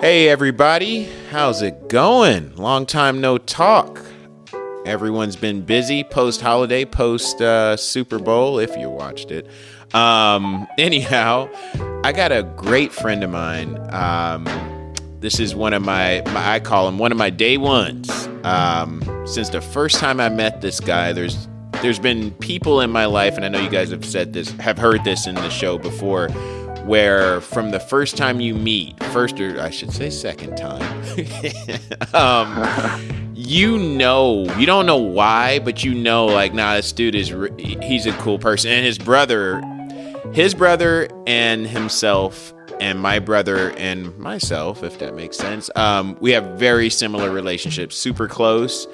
Hey everybody, how's it going? Long time no talk. Everyone's been busy post-holiday, post-Super Bowl, if you watched it. Anyhow, I got a great friend of mine. This is one of my I call him one of my day ones. Since the first time I met this guy, there's been people in my life, and I know you guys have heard this in the show before, where from the first time you meet, first or I should say second time, you don't know why, but like, nah, this dude he's a cool person. And his brother and himself and my brother and myself, if that makes sense, we have very similar relationships, super close.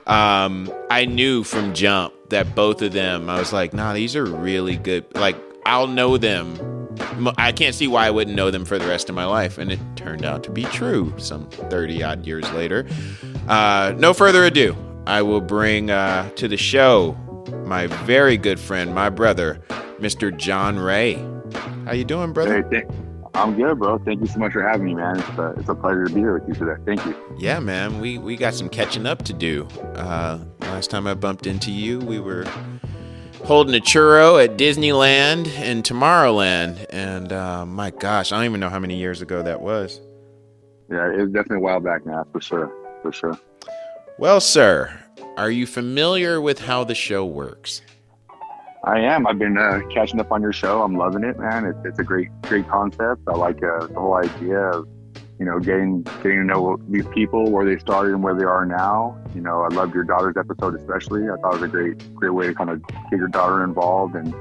I knew from jump that both of them, I was like, nah, these are really good. Like, I'll know them. I can't see why I wouldn't know them for the rest of my life. And it turned out to be true some 30 odd years later. No further ado, I will bring to the show my very good friend, my brother, Mr. John Ray. How you doing, brother? Hey, I'm good, bro. Thank you so much for having me, man. It's a pleasure to be here with you today. Thank you. Yeah, man. We got some catching up to do. Last time I bumped into you, we were holding a churro at Disneyland and Tomorrowland. And my gosh, I don't even know how many years ago that was. Yeah, it was definitely a while back now, for sure. For sure. Well, sir, are you familiar with how the show works? I am. I've been catching up on your show. I'm loving it, man. It's a great concept. I like the whole idea of, getting to know these people, where they started and where they are now. I loved your daughter's episode especially. I thought it was a great way to kind of get your daughter involved and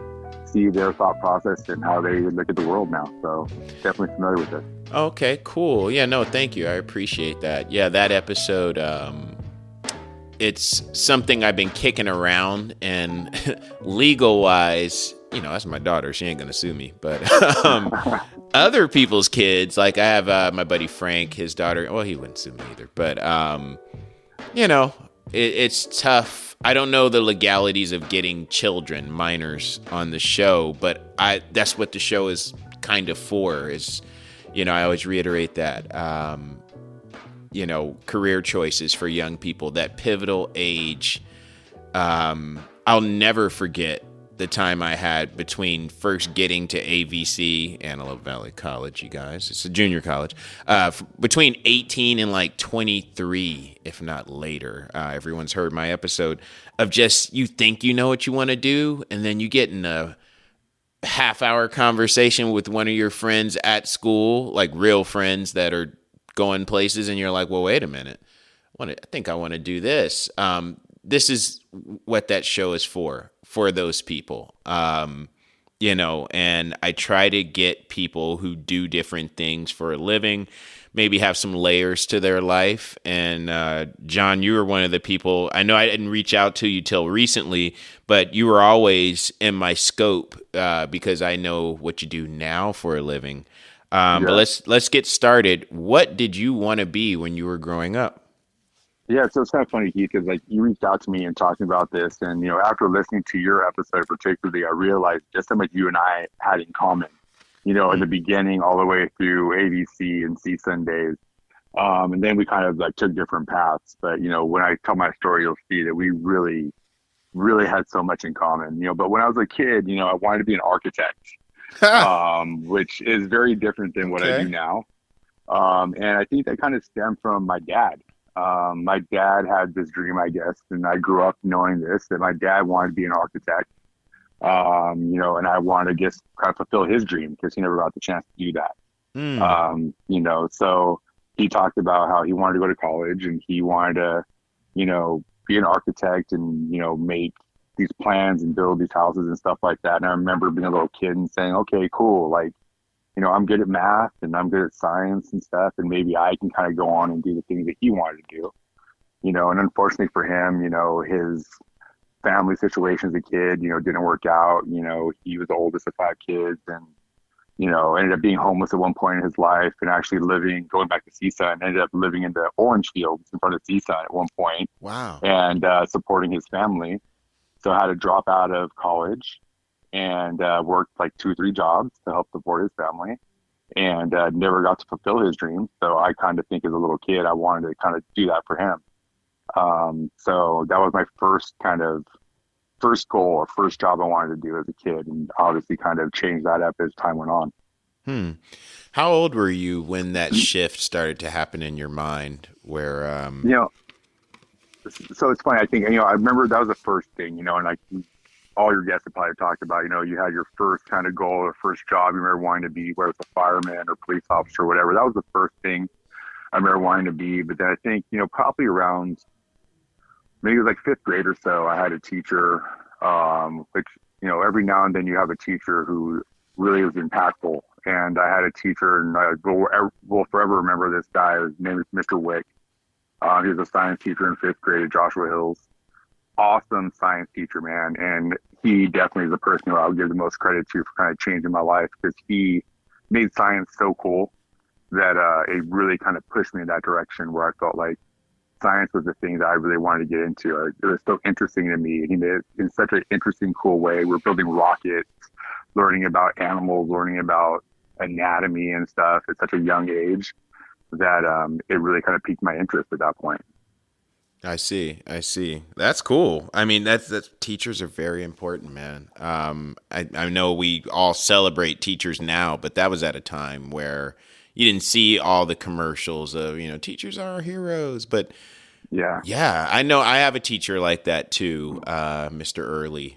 see their thought process and how they look at the world now. So definitely familiar with it. Okay, cool. Yeah, no, thank you. I appreciate that. Yeah, that episode, it's something I've been kicking around, and legal wise, that's my daughter. She ain't going to sue me. But other people's kids, like I have my buddy Frank, his daughter. Well, he wouldn't sue me either. But, it's tough. I don't know the legalities of getting children, minors, on the show. But that's what the show is kind of for, is, I always reiterate that. Career choices for young people, that pivotal age. I'll never forget the time I had between first getting to AVC, Antelope Valley College, you guys. It's a junior college. Between 18 and like 23, if not later. Everyone's heard my episode of just, you think you know what you want to do, and then you get in a half-hour conversation with one of your friends at school, like real friends that are going places, and you're like, well, wait a minute. I think I want to do this. This is what that show is for those people. And I try to get people who do different things for a living, maybe have some layers to their life. And John, you were one of the people, I know I didn't reach out to you till recently, but you were always in my scope because I know what you do now for a living. Yeah. But let's get started. What did you want to be when you were growing up? Yeah, so it's kind of funny, Keith, because like you reached out to me and talking about this, and after listening to your episode particularly, I realized just how much you and I had in common. In the beginning, all the way through ABC and CSUN days, and then we kind of like took different paths. But when I tell my story, you'll see that we really, really had so much in common. But when I was a kid, I wanted to be an architect. Which is very different than what I do now. And I think that kind of stemmed from my dad. My dad had this dream, I guess, and I grew up knowing this, that my dad wanted to be an architect. And I wanted to just kind of fulfill his dream because he never got the chance to do that. So he talked about how he wanted to go to college and he wanted to, be an architect and, make these plans and build these houses and stuff like that. And I remember being a little kid and saying, okay, cool. Like, I'm good at math and I'm good at science and stuff. And maybe I can kind of go on and do the things that he wanted to do, and unfortunately for him, his family situation as a kid, didn't work out. He was the oldest of 5 kids and, ended up being homeless at one point in his life and actually going back to CSUN, ended up living in the orange fields in front of CSUN at one point. Wow. And supporting his family. So I had to drop out of college and worked like 2 or 3 jobs to help support his family. and never got to fulfill his dream. So I kind of think as a little kid, I wanted to kind of do that for him. So that was my first goal or first job I wanted to do as a kid, and obviously kind of changed that up as time went on. Hmm. How old were you when that shift started to happen in your mind where You know, so it's funny. I think, I remember that was the first thing, and like all your guests have probably talked about, you had your first kind of goal or first job you remember wanting to be, whether it's a fireman or police officer or whatever. That was the first thing I remember wanting to be. But then I think, probably around maybe it was like fifth grade or so, I had a teacher, which, every now and then you have a teacher who really was impactful. And I had a teacher, and I will forever remember this guy. His name is Mr. Wick. He was a science teacher in fifth grade at Joshua Hills. Awesome science teacher, man. And he definitely is the person who I would give the most credit to for kind of changing my life, because he made science so cool that it really kind of pushed me in that direction where I felt like science was the thing that I really wanted to get into. It was so interesting to me. He made it in such an interesting, cool way. We're building rockets, learning about animals, learning about anatomy and stuff at such a young age that it really kind of piqued my interest at that point. I see. I see. That's cool. I mean, that's teachers are very important, man. I know we all celebrate teachers now, but that was at a time where you didn't see all the commercials of, teachers are our heroes. But yeah, I know I have a teacher like that too, Mr. Early.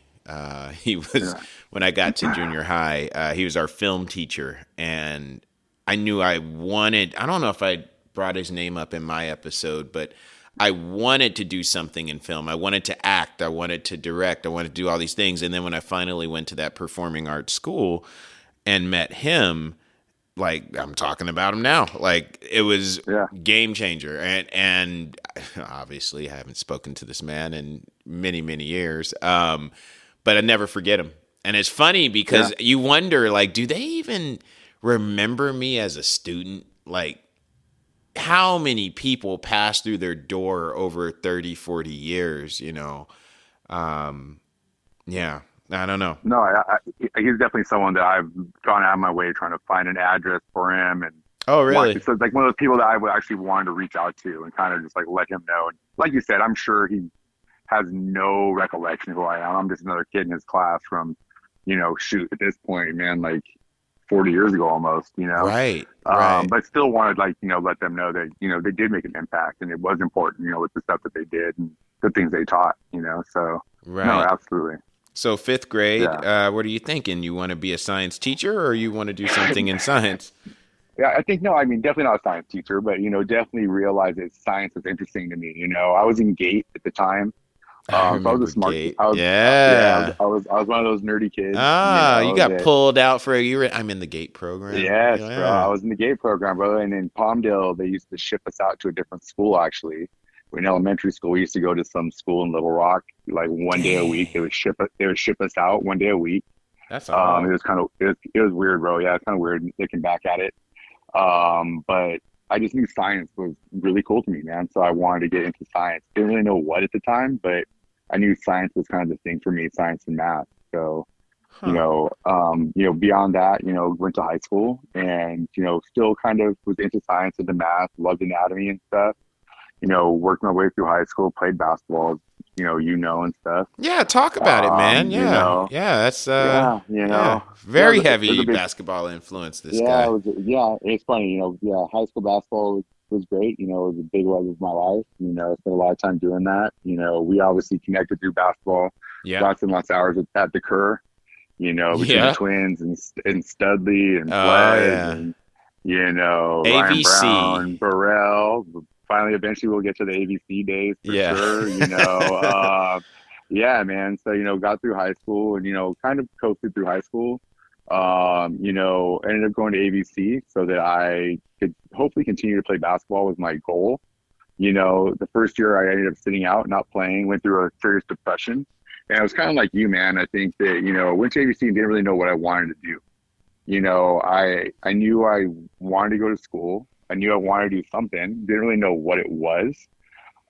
He was, when I got to junior high, he was our film teacher, and I knew I don't know if I brought his name up in my episode, but I wanted to do something in film. I wanted to act. I wanted to direct. I wanted to do all these things. And then when I finally went to that performing arts school and met him, like, I'm talking about him now, like, it was game changer. And obviously I haven't spoken to this man in many, many years. But I never forget him. And it's funny because you wonder, like, do they even remember me as a student? Like, how many people pass through their door over 30, 40 years, Yeah, I don't know. No, he's definitely someone that I've gone out of my way trying to find an address for him. And oh, really? So it's like one of those people that I would actually want to reach out to and kind of just like let him know. And like you said, I'm sure he has no recollection of who I am. I'm just another kid in his class from, shoot, at this point, man, like 40 years ago almost, Right. But still wanted, like, let them know that, they did make an impact, and it was important, with the stuff that they did and the things they taught, so right. No, absolutely. So fifth grade, what are you thinking? You want to be a science teacher, or you want to do something in science? Yeah, I think, no, I mean, definitely not a science teacher, but, definitely realized that science was interesting to me. I was in GATE at the time. So I was a smart kid. I was one of those nerdy kids. You got pulled out for a year. I'm in the GATE program. Yes, bro. I was in the GATE program, brother. And in Palmdale, they used to ship us out to a different school, actually. In elementary school, we used to go to some school in Little Rock, like one day a week. They would ship us out one day a week. That's awesome. It was weird, bro. Yeah, it's kind of weird looking back at it. But I just knew science was really cool to me, man. So I wanted to get into science. Didn't really know what at the time, but I knew science was kind of the thing for me, science and math. So, beyond that, went to high school and, still kind of was into science and the math, loved anatomy and stuff. Worked my way through high school, played basketball, and stuff. Yeah, talk about it, man. Yeah, that's very heavy basketball influence. This guy. It's funny. High school basketball was great. It was a big love of my life. I spent a lot of time doing that. We obviously connected through basketball. Yeah, lots and lots of hours at the Kerr. Between the twins and Studley and Fletch and Ryan Brown, Burrell. Finally, eventually, we'll get to the ABC days for sure. Yeah, man. So, got through high school and, kind of coasted through high school. Ended up going to ABC so that I could hopefully continue to play basketball was my goal. The first year I ended up sitting out, not playing, went through a serious depression. And I was kind of like you, man. I think that, went to ABC and didn't really know what I wanted to do. I knew I wanted to go to school. I knew I wanted to do something, didn't really know what it was.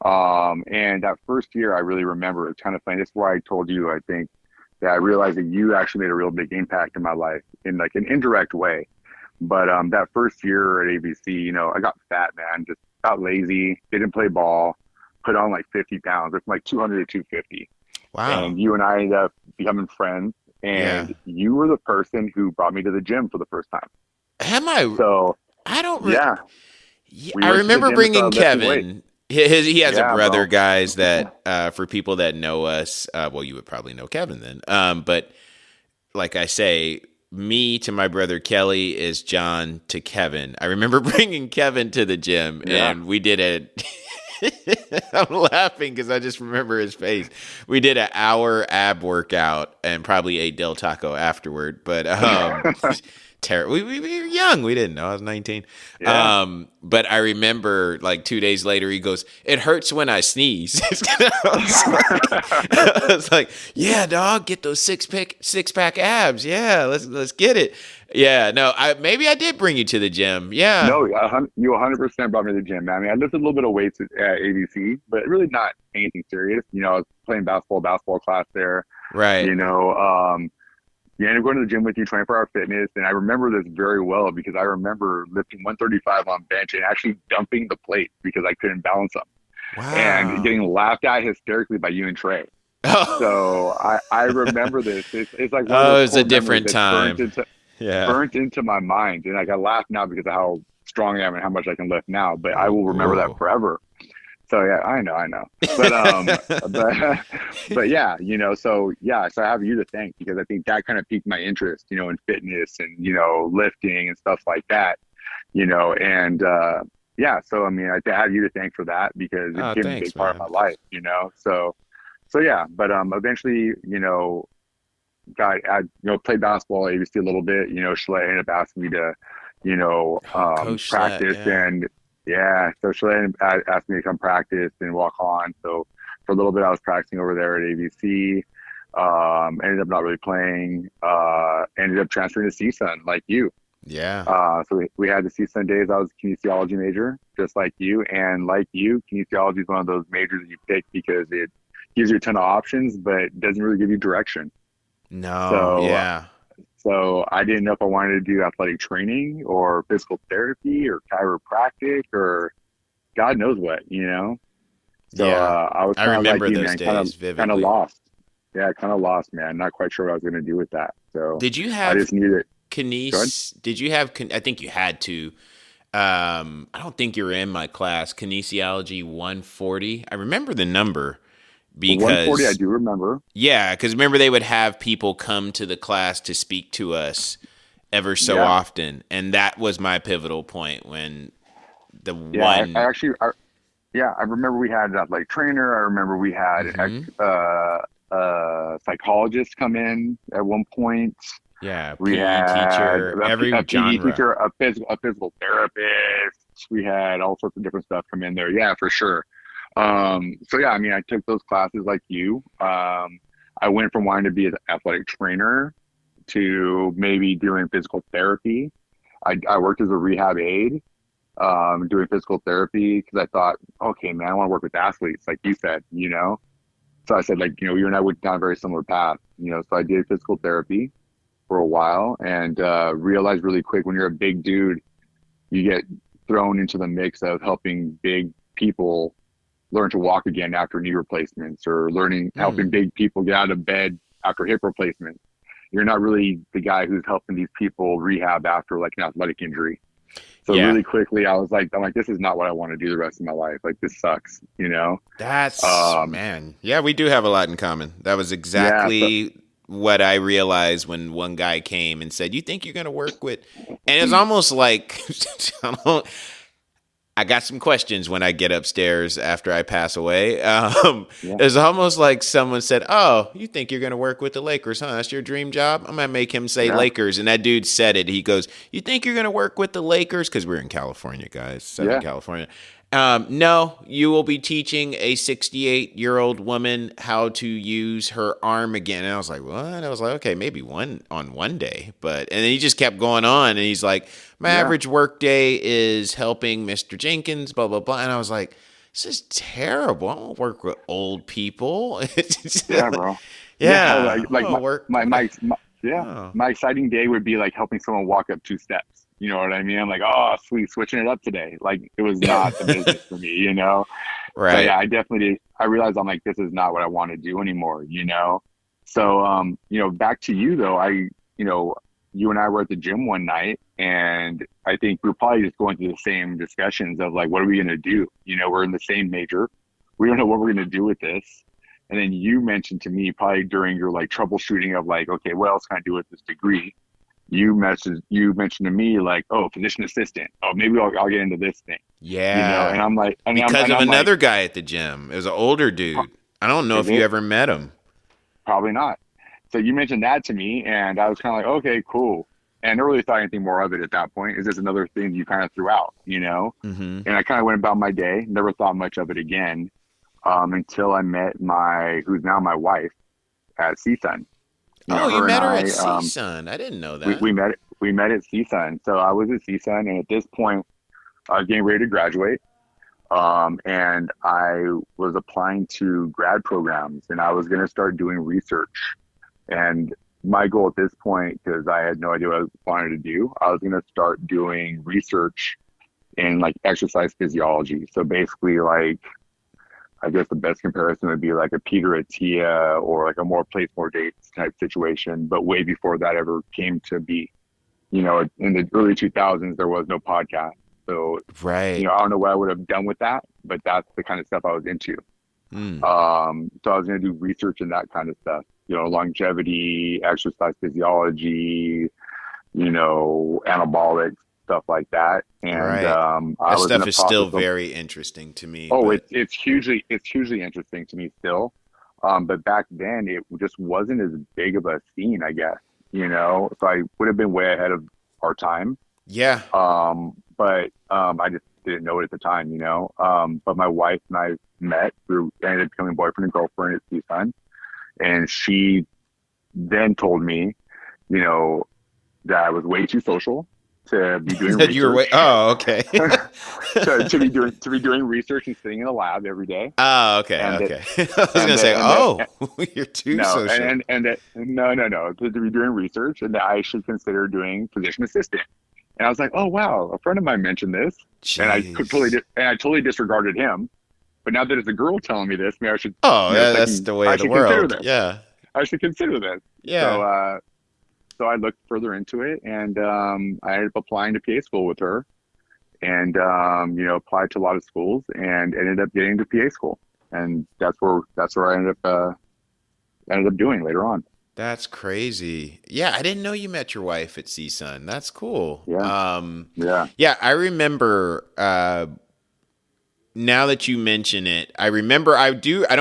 And that first year, I really remember, it's kind of funny. This is why I told you, I think, that I realized that you actually made a real big impact in my life in like an indirect way. But that first year at ABC, I got fat, man. Just got lazy, didn't play ball, put on like 50 pounds. It's like 200 to 250. Wow. And you and I ended up becoming friends. Yeah. And you were the person who brought me to the gym for the first time. Am I? So I don't. yeah, Yeah, we I went to the remember gym and bringing started lifting weights. Kevin. He has a Yeah, brother, bro. guys. That for people that know us, well, you would probably know Kevin then. But like I say, me to my brother Kelly is John to Kevin. I remember bringing Kevin to the gym, Yeah. and we did it. I'm laughing because I just remember his face. We did an hour ab workout and probably ate Del Taco afterward. But we were young. We didn't know. I was 19. Yeah. But I remember like 2 days later, he goes, "It hurts when I sneeze." I was like, "Yeah, dog, get those six pack abs. Yeah, let's get it." Yeah, no, maybe I did bring you to the gym. Yeah, No, you 100% brought me to the gym, man. I mean, I lifted a little bit of weights at ABC, but really not anything serious. I was playing basketball class there. right. You know, you ended up going to the gym with you, 24-hour fitness. And I remember this very well because I remember lifting 135 on bench and actually dumping the plate because I couldn't balance them and Wow. getting laughed at hysterically by you and Trey. Oh, So I remember this. It's like one of oh, those it's a core memories different that's time. Yeah. burnt into my mind. And like I laugh now because of how strong I am and how much I can lift now, but I will remember that Whoa. forever. So yeah, I know. But but but yeah, so yeah, so I have you to thank because I think that kind of piqued my interest, in fitness and lifting and stuff like that, and yeah, so I mean, I have you to thank for that because it Oh, became a thanks, big part of man. my life. So yeah, but eventually, played basketball at ABC a little bit. Schley ended up asking me to, Oh, Coach Schlatt, practice yeah. and yeah, so Schley asked me to come practice and walk on. So for a little bit, I was practicing over there at ABC. Ended up not really playing. Ended up transferring to CSUN like you. Yeah. So we had the CSUN days. I was a kinesiology major, just like you. And like you, kinesiology is one of those majors that you pick because it gives you a ton of options, but doesn't really give you direction. No, So, yeah. so I didn't know if I wanted to do athletic training or physical therapy or chiropractic or God knows what. So Yeah. I was I kind of like remember you, those man, kind days of vividly. lost. Yeah, kind of lost, man. Not quite sure what I was going to do with that. So Did you I have just knew that. Go ahead. did you have I think you had to I don't think you were in my class, kinesiology 140. I remember the number 140, I because do remember. yeah, because remember they would have people come to the class to speak to us ever so Yeah, often, and that was my pivotal point when the yeah. I one. actually, yeah, I remember we had an athletic trainer. I remember we had an Hmm. psychologist come in at one point. Yeah, We PE had teacher, every a PE genre. teacher, a physical therapist. We had all sorts of different stuff come in there. Yeah, for sure. So yeah, I mean, I took those classes like you. I went from wanting to be an athletic trainer to maybe doing physical therapy. I worked as a rehab aide, doing physical therapy because I thought, okay, man, I want to work with athletes, like you said. So I said, like, you and I went down a very similar path. So I did physical therapy for a while and realized really quick when you're a big dude, you get thrown into the mix of helping big people learn to walk again after knee replacements or helping Mm, big people get out of bed after hip replacements. You're not really the guy who's helping these people rehab after like an athletic injury. So yeah, really quickly, I'm like, this is not what I want to do the rest of my life. Like this sucks. that's Um, man. Yeah, we do have a lot in common. That was yeah. So exactly what I realized when one guy came and said, "You think you're going to work with?" And it's almost like I don't, I got some questions when I get upstairs after I pass away. yeah, It's almost like someone said, "Oh, you think you're going to work with the Lakers, huh? That's your dream job." I'm going to make him say yeah, Lakers. And that dude said it. He goes, "You think you're going to work with the Lakers?" Because we're in California, guys, Southern yeah, California. No, you will be teaching a 68-year-old woman how to use her arm again. And I was like, what? I was like, okay, maybe one day. But, and then he just kept going on. And he's like, my yeah, average work day is helping Mr. Jenkins, blah, blah, blah. And I was like, this is terrible. I don't work with old people. yeah, bro. Yeah, Yeah, I like want to work my with a, my yeah, oh, my exciting day would be like helping someone walk up two steps. You know what I mean? I'm like, oh, sweet, switching it up today. Like it was not the business for me, you know? So Right. yeah, I definitely I realized I'm like, this is not what I want to do anymore, you know? So, back to you though, you and I were at the gym one night and I think we are probably just going through the same discussions of like, what are we going to do? You know, we're in the same major. We don't know what we're going to do with this. And then you mentioned to me probably during your like troubleshooting of like, okay, what else can I do with this degree? You mentioned to me like, oh, physician assistant. Oh, maybe I'll get into this thing, and Yeah. I'm like, Because of I'm like, another guy at the gym. It was an older dude. I don't know is if you it? ever met him. Probably not. So you mentioned that to me, and I was kind of like, okay, cool. And I never really thought anything more of it at that point. Is this another thing you kind of threw out, Hmm. And I kind of went about my day, never thought much of it again, until I met who's now my wife at CSUN. Oh, you Her and met her at I, CSUN. I didn't know we, that. we met we met at CSUN. So I was at CSUN, and at this point, I was getting ready to graduate. And I was applying to grad programs, and I was going to start doing research. And my goal at this point, because I had no idea what I wanted to do, I was going to start doing research in like exercise physiology. So basically, like I guess the best comparison would be like a Peter Attia or like a more place, more dates type situation. But way before that ever came to be, in the early 2000s, there was no podcast. So, Right. I don't know what I would have done with that, but that's the kind of stuff I was into. Mm. So I was going to do research in that kind of stuff, longevity, exercise physiology, anabolic stuff like that. And Right. I That was in stuff the is still process of, very interesting to me, oh, but it's hugely interesting to me still. But back then it just wasn't as big of a scene, I guess, so I would have been way ahead of our time. yeah. But I just didn't know it at the time, But my wife and I met. Ended up becoming boyfriend and girlfriend at CSUN. And she then told me, that I was way too social to be doing That you were research, oh, okay. to be doing research and sitting in a lab every day. Oh, okay, And that, okay. I was and gonna that, say, and that, oh, you're too no, social. and that, no, to be doing research and that I should consider doing physician assistant. And I was like, oh wow, a friend of mine mentioned this, and Jeez. I totally disregarded him. But now that it's a girl telling me this, maybe I should, Oh, that's the way I of the should consider world. this. Yeah. I should consider this. So, Yeah. I looked further into it, and I ended up applying to PA school with her, and applied to a lot of schools, and ended up getting to PA school, and that's where I ended up doing later on. That's crazy. Yeah, I didn't know you met your wife at CSUN. That's cool. Yeah, yeah, Yeah, I remember now that you mention it, I don't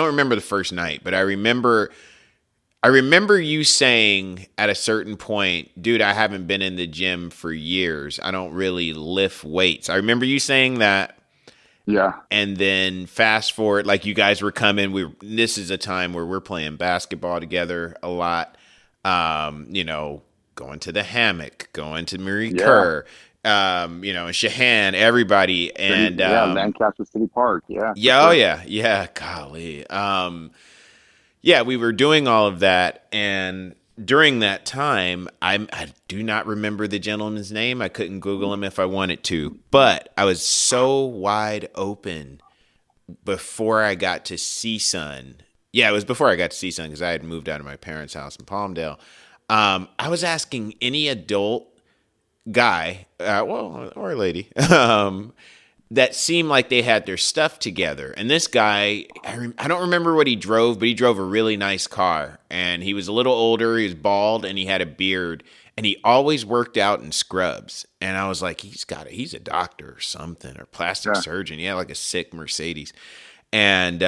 remember the first night, but I remember you saying at a certain point, dude, I haven't been in the gym for years. I don't really lift weights. I remember you saying that. yeah, And then fast forward, like you guys were coming. This is a time where we're playing basketball together a lot. Going to the hammock, going to Marie yeah. Kerr, and Shahan, everybody. And Lancaster City Park. Yeah, for yeah, oh sure. yeah, golly. Yeah, we were doing all of that, and during that time, I do not remember the gentleman's name. I couldn't Google him if I wanted to, but I was so wide open before I got to CSUN. Yeah, it was before I got to CSUN because I had moved out of my parents' house in Palmdale. I was asking any adult guy, or lady, that seemed like they had their stuff together. And this guy, I don't remember what he drove, but he drove a really nice car. And he was a little older, he was bald, and he had a beard. And he always worked out in scrubs. And I was like, he's a doctor or something, or plastic Yeah, surgeon. He had like a sick Mercedes. And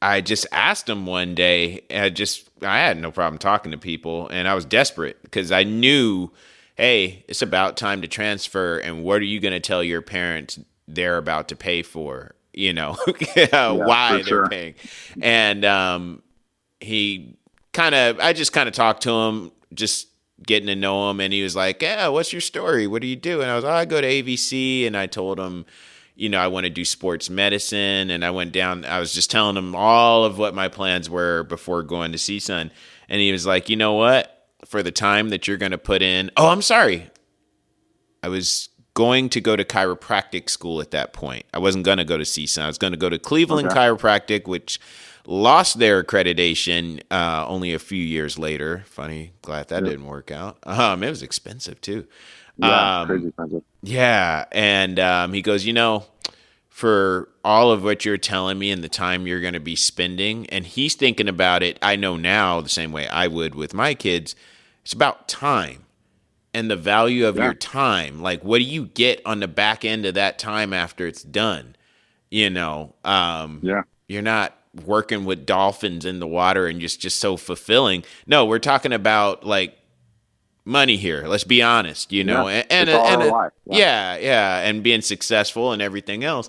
I just asked him one day, I had no problem talking to people, and I was desperate because I knew, hey, it's about time to transfer, and what are you going to tell your parents they're about to pay for? yeah, for Why they're sure. paying. And I just kind of talked to him, just getting to know him, and he was like, yeah, what's your story? What do you do? And I was, I go to AVC, and I told him, I want to do sports medicine. And I was just telling him all of what my plans were before going to CSUN. And he was like, you know what? For the time that you're going to put in, oh, I'm sorry. I was going to go to chiropractic school at that point. I wasn't going to go to CSUN. I was going to go to Cleveland Chiropractic, which lost their accreditation only a few years later. Funny, glad that didn't work out. It was expensive too. Yeah, crazy expensive. Yeah, and he goes, for all of what you're telling me and the time you're going to be spending, and he's thinking about it, I know now the same way I would with my kids, it's about time and the value of your time. Like, what do you get on the back end of that time after it's done? You're not working with dolphins in the water and just so fulfilling. No, we're talking about like money here. Let's be honest, and being successful and everything else.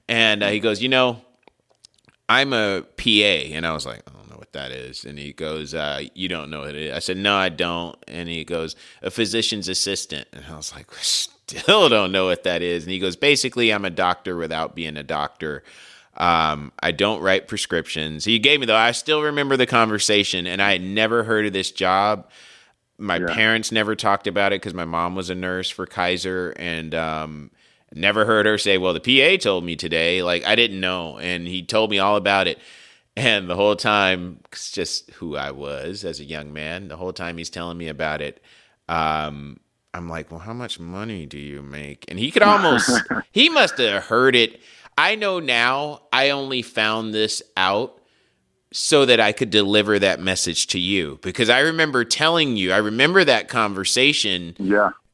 And he goes, I'm a PA, and I was like, I don't know what that is. And he goes, you don't know what it is. I said, no, I don't. And he goes, a physician's assistant. And I was like, still don't know what that is. And he goes, basically, I'm a doctor without being a doctor. I don't write prescriptions. He gave me, though, I still remember the conversation, and I had never heard of this job. My parents never talked about it because my mom was a nurse for Kaiser, and never heard her say, well, the PA told me today. Like, I didn't know, and he told me all about it. And the whole time, it's just who I was as a young man, the whole time he's telling me about it, I'm like, well, how much money do you make? And he could almost, he must have heard it. I know now I only found this out so that I could deliver that message to you, because I remember telling you, I remember that conversation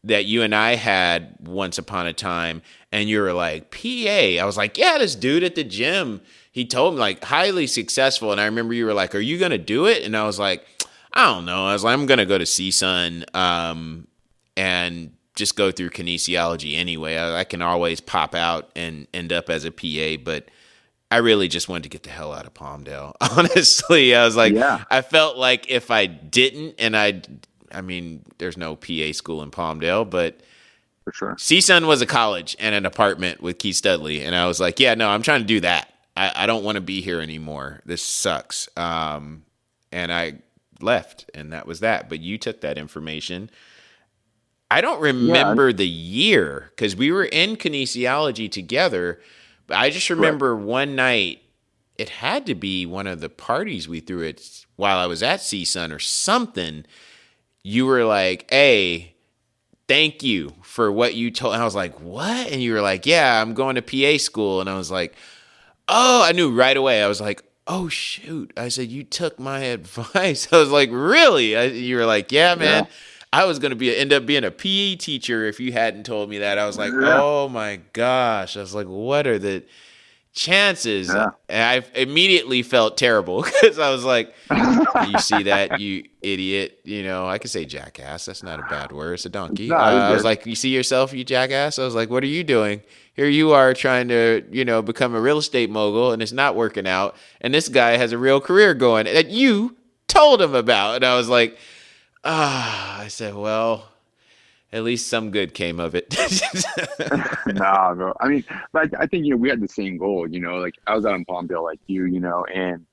that you and I had once upon a time, and you were like, PA. I was like, yeah, this dude at the gym, he told me, like, highly successful. And I remember you were like, are you going to do it? And I was like, I don't know. I was like, I'm going to go to CSUN and just go through kinesiology anyway. I can always pop out and end up as a PA, but I really just wanted to get the hell out of Palmdale. Honestly, I was like, I felt like if I didn't, and I mean, there's no PA school in Palmdale, but for sure, CSUN was a college and an apartment with Keith Studley. And I was like, yeah, no, I'm trying to do that. I don't want to be here anymore. This sucks. And I left, and that was that. But you took that information. I don't remember the year, because we were in kinesiology together. But I just remember one night, it had to be one of the parties we threw it while I was at CSUN or something. You were like, hey, thank you for what you told. And I was like, what? And you were like, yeah, I'm going to PA school. And I was like, oh, I knew right away. I was like, oh, shoot. I said, you took my advice. I was like, really? You were like, yeah, man. Yeah. I was going to end up being a PE teacher if you hadn't told me that. I was like, oh my gosh. I was like, what are the chances? And I immediately felt terrible, because I was like, you see that, you idiot? I could say jackass. That's not a bad word. It's a donkey. I was like, you see yourself, you jackass? I was like, what are you doing? Here you are trying to, become a real estate mogul, and it's not working out. And this guy has a real career going that you told him about. And I was like, I said, well, at least some good came of it. Nah, bro. I mean, like, I think, we had the same goal, like I was out in Palmdale like you, and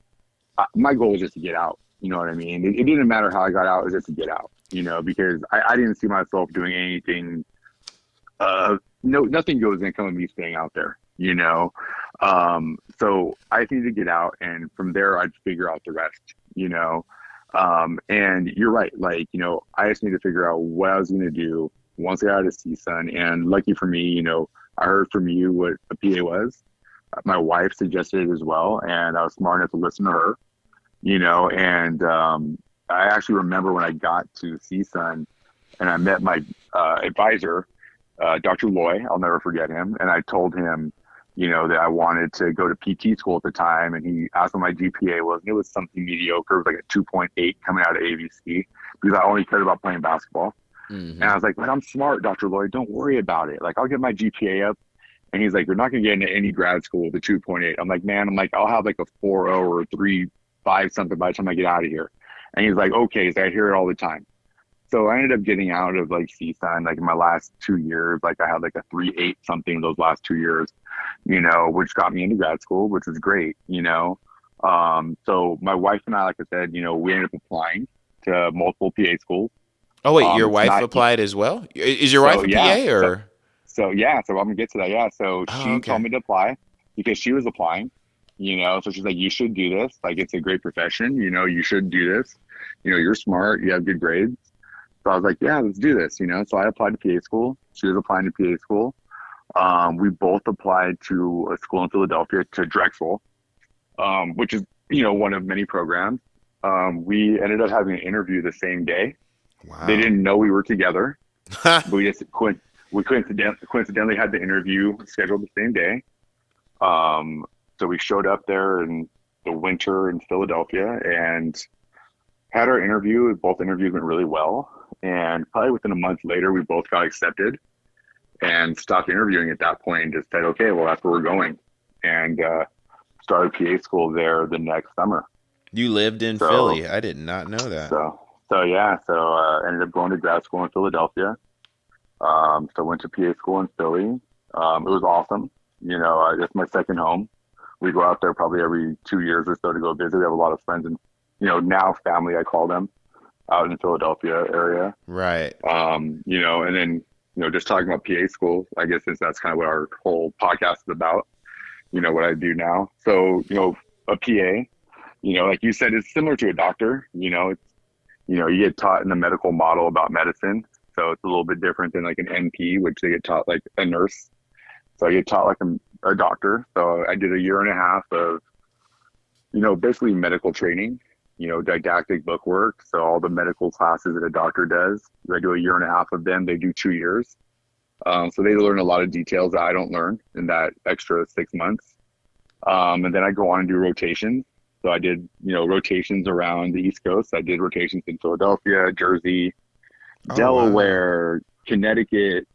my goal was just to get out. You know what I mean? It didn't matter how I got out, it was just to get out, because I didn't see myself doing anything. Nothing goes in coming me staying out there, so I just needed to get out, and from there I'd figure out the rest, and you're right. Like, I just need to figure out what I was going to do once I got out of CSUN. And lucky for me, I heard from you what a PA was. My wife suggested it as well, and I was smart enough to listen to her, and I actually remember when I got to CSUN and I met my advisor, Dr. Loy. I'll never forget him. And I told him, that I wanted to go to PT school at the time. And he asked what my GPA was. And it was something mediocre. It was like a 2.8 coming out of AVC, because I only cared about playing basketball. Mm-hmm. And I was like, but I'm smart, Dr. Lloyd. Don't worry about it. Like, I'll get my GPA up. And he's like, you're not going to get into any grad school with a 2.8. I'm like, man, I'll have like a 4.0 or a 3.5 something by the time I get out of here. And he's like, okay. So I hear it all the time. So I ended up getting out of like CSUN, like in my last 2 years. Like, I had like a 3.8 something those last 2 years, which got me into grad school, which was great, So my wife and I, like I said, we ended up applying to multiple PA schools. Oh wait, your It's wife not, applied as well? Is your so wife a yeah, PA so, or? so yeah, so I'm gonna get to that. Yeah. So Oh, she told okay. me to apply because she was applying, so she's like, you should do this. Like, it's a great profession, you should do this. You're smart, you have good grades. So I was like, yeah, let's do this. So I applied to PA school. She was applying to PA school. We both applied to a school in Philadelphia, to Drexel, which is, one of many programs. We ended up having an interview the same day. They Wow. didn't know we were together, but we coincidentally had the interview scheduled the same day. So we showed up there in the winter in Philadelphia and had our interview. Both interviews went really well. And probably within a month later, we both got accepted and stopped interviewing at that point and just said, okay, well, that's where we're going. And started PA school there the next summer. You lived in So, Philly. I did not know that. so yeah, so ended up going to grad school in Philadelphia. So went to PA school in Philly. It was awesome. It's my second home. We go out there probably every 2 years or so to go visit. We have a lot of friends and, now family, I call them, out in the Philadelphia area. Right. And then, just talking about PA school, I guess since that's kind of what our whole podcast is about, what I do now. So, a PA, like you said, it's similar to a doctor. It's, you get taught in the medical model about medicine. So it's a little bit different than like an NP, which they get taught like a nurse. So I get taught like a doctor. So I did a year and a half of, basically medical training, didactic book work. So all the medical classes that a doctor does, I do a year and a half of them. They do 2 years. So they learn a lot of details that I don't learn in that extra 6 months. And then I go on and do rotations. So I did, rotations around the East Coast. I did rotations in Philadelphia, Jersey, Oh, wow. Delaware, Connecticut.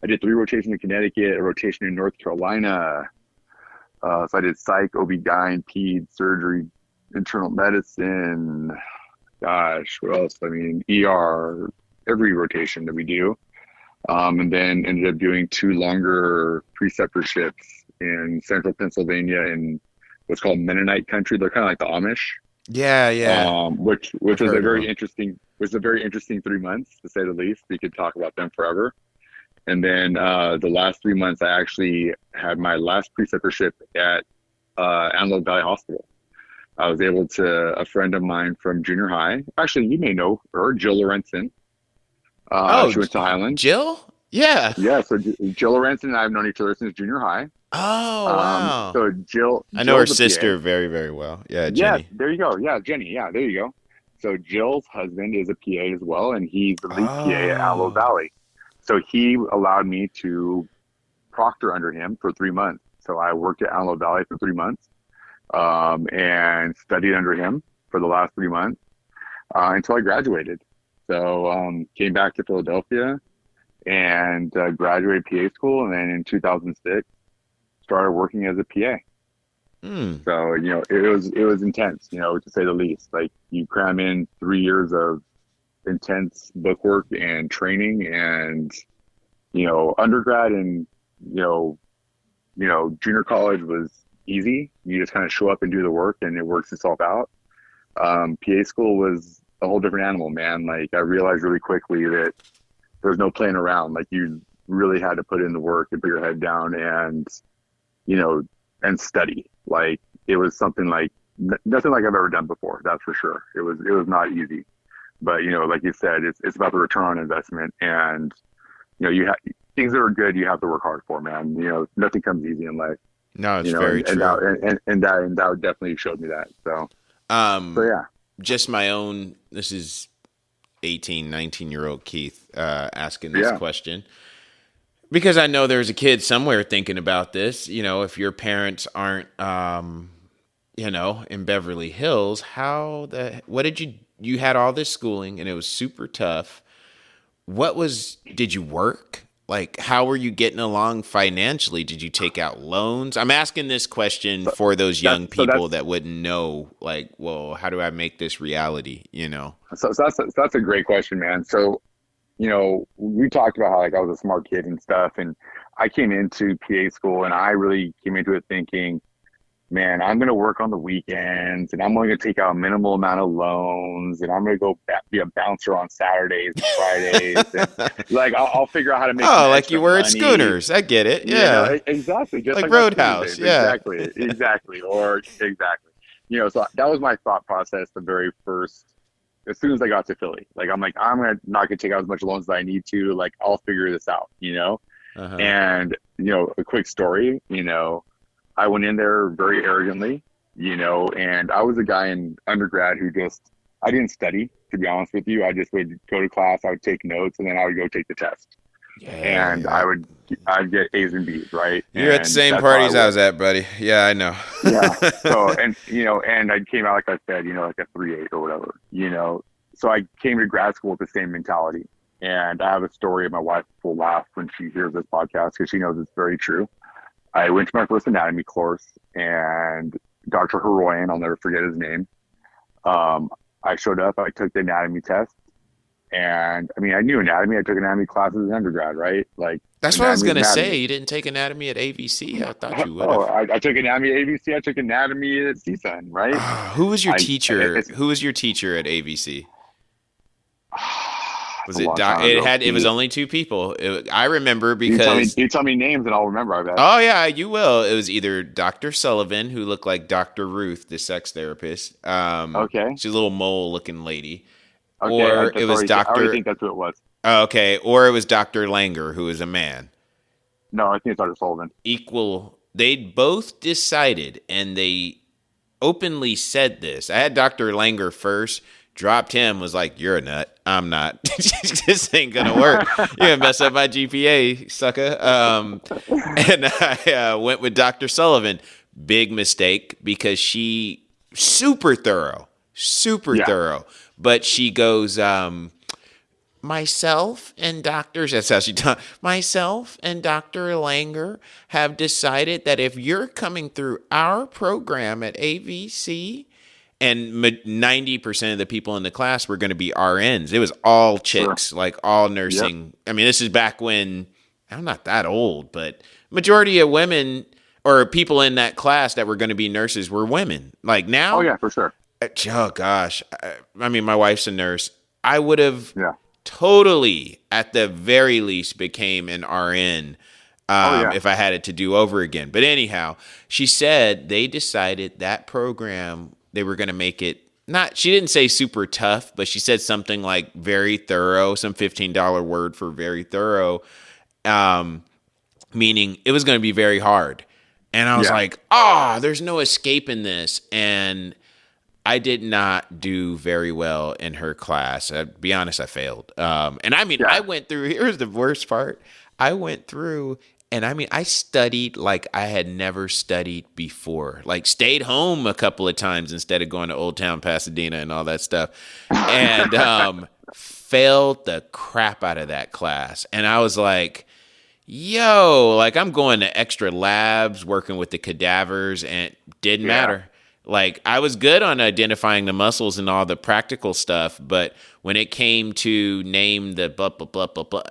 I did 3 rotations in Connecticut, a rotation in North Carolina. So I did psych, OB-GYN, peds, surgery, internal medicine. Gosh, what else? I mean, ER, every rotation that we do. And then ended up doing 2 longer preceptorships in central Pennsylvania in what's called Mennonite country. They're kind of like the Amish, Yeah, yeah. which I've was a heard of very them. interesting was a very interesting 3 months to say the least. We could talk about them forever. And then the last 3 months, I actually had my last preceptorship at Antelope Valley Hospital. I was able to, a friend of mine from junior high, actually, you may know her, Jill Lorenzen. Oh, She went to Highland. Jill? Yeah. Yeah, so Jill Lorenzen and I have known each other since junior high. Oh, wow. So I know her Jill's a PA. sister very, very well. Yeah, Yes, Jenny. there you go. Yeah, Jenny. Yeah, there you go. So Jill's husband is a PA as well, and he's the lead PA at Antelope Oh. Valley. So he allowed me to proctor under him for 3 months. So I worked at Antelope Valley for 3 months, and studied under him for the last 3 months until I graduated. So came back to Philadelphia and graduated PA school, and then in 2006 started working as a PA. Hmm. So it was intense, to say the least. Like, you cram in 3 years of intense book work and training, and undergrad and junior college was easy. You just kind of show up and do the work, and it works itself out. PA school was a whole different animal, man. Like, I realized really quickly that there's no playing around. Like, you really had to put in the work and put your head down and you know and study. Like, it was something like nothing like I've ever done before. That's for sure. It was not easy, but like you said, it's about the return on investment, and you have things that are good. You have to work hard for, man. Nothing comes easy in life. No, it's And very true. that definitely showed me that. So Um, yeah. just my own, this is 18, 19-year-old Keith asking this Yeah. question. Because I know there's a kid somewhere thinking about this. If your parents aren't, in Beverly Hills, what you had all this schooling and it was super tough. Did you work? Like, how were you getting along financially? Did you take out loans? I'm asking this question So for those young that's so people that's that wouldn't know, like, well, how do I make this reality? so that's a great question, man. So we talked about how, like, I was a smart kid and stuff, and I came into PA school, and I really came into it thinking, man, I'm going to work on the weekends and I'm only going to take out a minimal amount of loans and I'm going to go be a bouncer on Saturdays and Fridays. And like, I'll figure out how to make some Oh, like you extra were at money. Schooners. I get it. You know, Yeah. exactly. Just Like like my student Roadhouse. days. Yeah. Exactly. Or exactly. You know, so that was my thought process the very first, as soon as I got to Philly. Like, I'm like, I'm not going to take out as much loans as I need to. Like, I'll figure this out, you know? Uh-huh. And, you know, a quick story, you know, I went in there very arrogantly, you know, and I was a guy in undergrad who I didn't study, to be honest with you. I just would go to class, I would take notes, and then I would go take the test. And Yeah. I'd get A's and B's, right? You're at the And same that's how parties I was at, buddy. Yeah, I know. yeah. So, and, you know, and I came out, like I said, you know, like a 3.8 or whatever, you know. So I came to grad school with the same mentality. And I have a story, my wife will laugh when she hears this podcast because she knows it's very true. I went to my first anatomy course, and Dr. Heroyan, I'll never forget his name. I showed up, I took the anatomy test, and I mean, I knew anatomy. I took anatomy classes in undergrad, right? Like, That's what I was anatomy, going to anatomy. say. You didn't take anatomy at AVC? I thought you would Oh, have. I took anatomy at ABC. I took anatomy at CSUN, right? Who was your I teacher? it's Who was your teacher at AVC? it's Was a it long time It ago. had. It was only two people. I remember because. You tell me names and I'll remember. I bet. Oh yeah, you will. It was either Dr. Sullivan, who looked like Dr. Ruth, the sex therapist. Okay. She's a little mole-looking lady. Okay. Or it was I already Dr. think that's who it was. Okay, or it was Dr. Langer, who was a man. No, I think it's Dr. Sullivan. Equal. They both decided, and they openly said this. I had Dr. Langer first, dropped him, was like, "You're a nut. I'm not. This ain't gonna work. You're gonna mess up my GPA, sucker." And I went with Dr. Sullivan. Big mistake because she super thorough, Yeah. thorough. But she goes, myself and doctors, that's how she talked. Myself and Dr. Langer have decided that if you're coming through our program at AVC, and 90% of the people in the class were going to be RNs. It was all chicks, Sure. like all Yep. nursing. I mean, this is back when, I'm not that old, but majority of women or people in that class that were going to be nurses were women. Like now, Oh yeah, for sure. oh gosh. I mean, my wife's a nurse. I would have Yeah. totally, at the very least, became an RN if I had it to do over again. But anyhow, she said they decided that program, they were going to make it not, she didn't say super tough, but she said something like very thorough, some $15 word for very thorough, meaning it was going to be very hard. And I was like, there's no escaping this. And I did not do very well in her class. I'll be honest, I failed. And I mean, I went through, here's the worst part. I went through, and I mean, I studied like I had never studied before. Like stayed home a couple of times instead of going to Old Town Pasadena and all that stuff. And failed the crap out of that class. And I was like, yo, like I'm going to extra labs, working with the cadavers, and it didn't matter. Like I was good on identifying the muscles and all the practical stuff, but when it came to name the blah blah blah blah blah,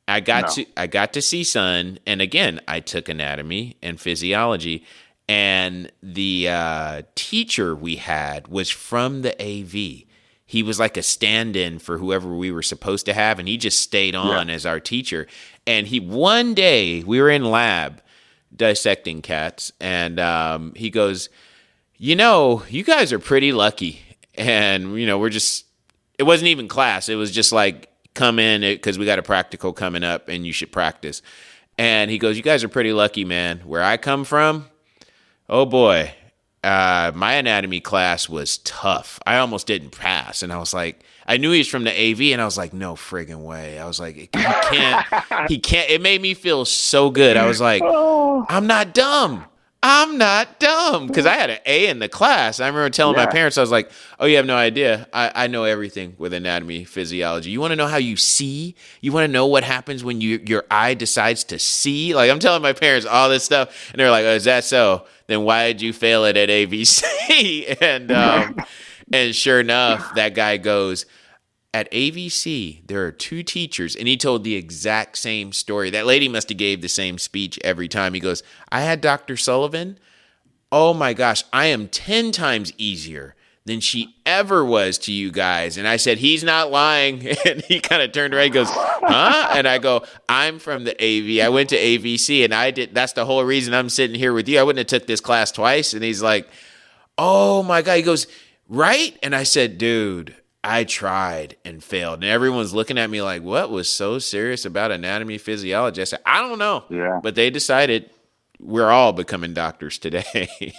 I got to see Sun, and again I took anatomy and physiology, and the teacher we had was from the AV. He was like a stand-in for whoever we were supposed to have, and he just stayed on as our teacher. And one day we were in lab dissecting cats, and he goes, you guys are pretty lucky. And it wasn't even class, it was just like, come in because we got a practical coming up and you should practice. And he goes, you guys are pretty lucky, man. Where I come from, oh boy, my anatomy class was tough. I almost didn't pass. And I was like, I knew he was from the AV, and I was like, no friggin' way. I was like, he can't. It made me feel so good. I was like, I'm not dumb. Because I had an A in the class. I remember telling my parents, I was like, oh, you have no idea. I know everything with anatomy, physiology. You want to know how you see? You want to know what happens when your eye decides to see? Like, I'm telling my parents all this stuff, and they're like, oh, is that so? Then why did you fail it at AVC? And sure enough, that guy goes, at AVC, there are two teachers, and he told the exact same story. That lady must have gave the same speech every time. He goes, I had Dr. Sullivan, oh my gosh, I am 10 times easier than she ever was to you guys. And I said, he's not lying. And he kind of turned around and goes, huh? And I go, I'm from the AV. I went to AVC and that's the whole reason I'm sitting here with you. I wouldn't have took this class twice. And he's like, oh my God. He goes, right? And I said, dude, I tried and failed. And everyone's looking at me like, what was so serious about anatomy, physiology? I said, I don't know. Yeah. But they decided we're all becoming doctors today.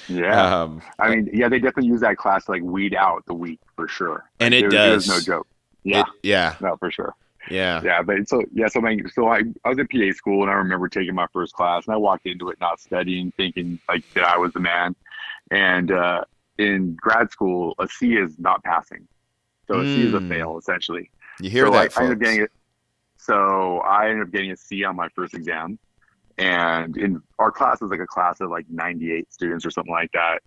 Yeah. I mean, yeah, they definitely use that class to like weed out the weak for sure. And like, it does. It was no joke. Yeah. Yeah. No, for sure. Yeah. Yeah. But so I was in PA school and I remember taking my first class and I walked into it not studying, thinking like that I was the man. And in grad school, a C is not passing. So a C is a fail, essentially. You hear that, folks. I ended up getting a C on my first exam. And in our class was like a class of like 98 students or something like that.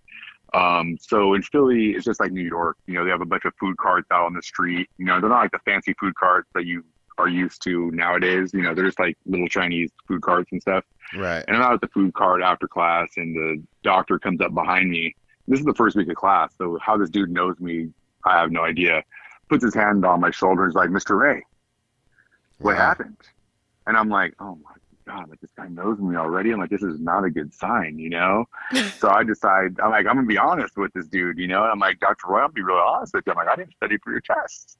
So in Philly, it's just like New York. You know, they have a bunch of food carts out on the street. You know, they're not like the fancy food carts that you are used to nowadays. You know, they're just like little Chinese food carts and stuff. Right. And I'm out at the food cart after class, and the doctor comes up behind me. This is the first week of class, so how this dude knows me, I have no idea. Puts his hand on my shoulder and is like, Mr. Ray, what happened? And I'm like, oh my God, like this guy knows me already. I'm like, this is not a good sign, you know? So I decide, I'm like, I'm gonna be honest with this dude, you know? And I'm like, Dr. Roy, I'll be really honest with you. I'm like, I didn't study for your test.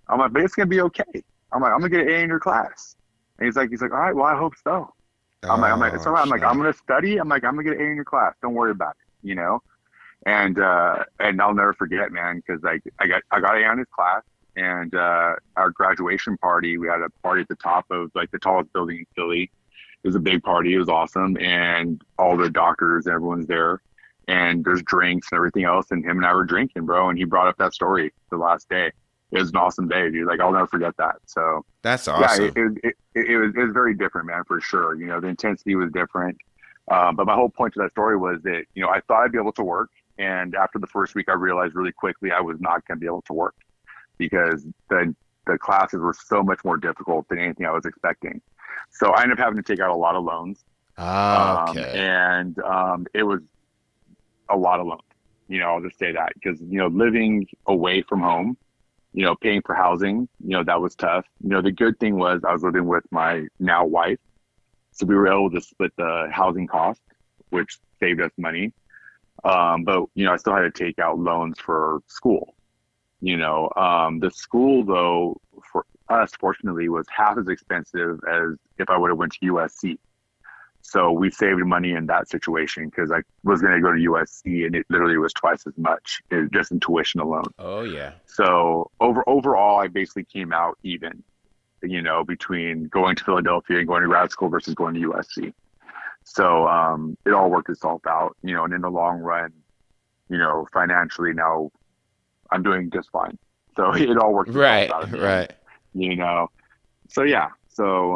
I'm like, but it's gonna be okay. I'm like, I'm gonna get an A in your class. And he's like, all right, well, I hope so. I'm like, it's all right. I'm like, I'm gonna study. I'm like, I'm gonna get an A in your class. Don't worry about it, you know? And I'll never forget, man, because like I got an A on his class. And our graduation party, we had a party at the top of like the tallest building in Philly. It was a big party. It was awesome. And all the doctors, everyone's there. And there's drinks and everything else. And him and I were drinking, bro. And he brought up that story the last day. It was an awesome day, dude. Like, I'll never forget that. So that's awesome. Yeah, it was very different, man, for sure. You know, the intensity was different. But my whole point to that story was that, you know, I thought I'd be able to work. And after the first week, I realized really quickly I was not going to be able to work because the classes were so much more difficult than anything I was expecting. So I ended up having to take out a lot of loans. Okay. And it was a lot of loans. You know, I'll just say that because, you know, living away from home, you know, paying for housing, you know, that was tough. You know, the good thing was I was living with my now wife. So we were able to split the housing cost, which saved us money. But, you know, I still had to take out loans for school. You know, the school, though, for us, fortunately, was half as expensive as if I would have went to USC. So we saved money in that situation because I was going to go to USC and it literally was twice as much just in tuition alone. Oh, yeah. So overall, I basically came out even, you know, between going to Philadelphia and going to grad school versus going to USC. So it all worked itself out, you know, and in the long run, you know, financially now I'm doing just fine. So it all worked itself out. Right. You know, so yeah. So,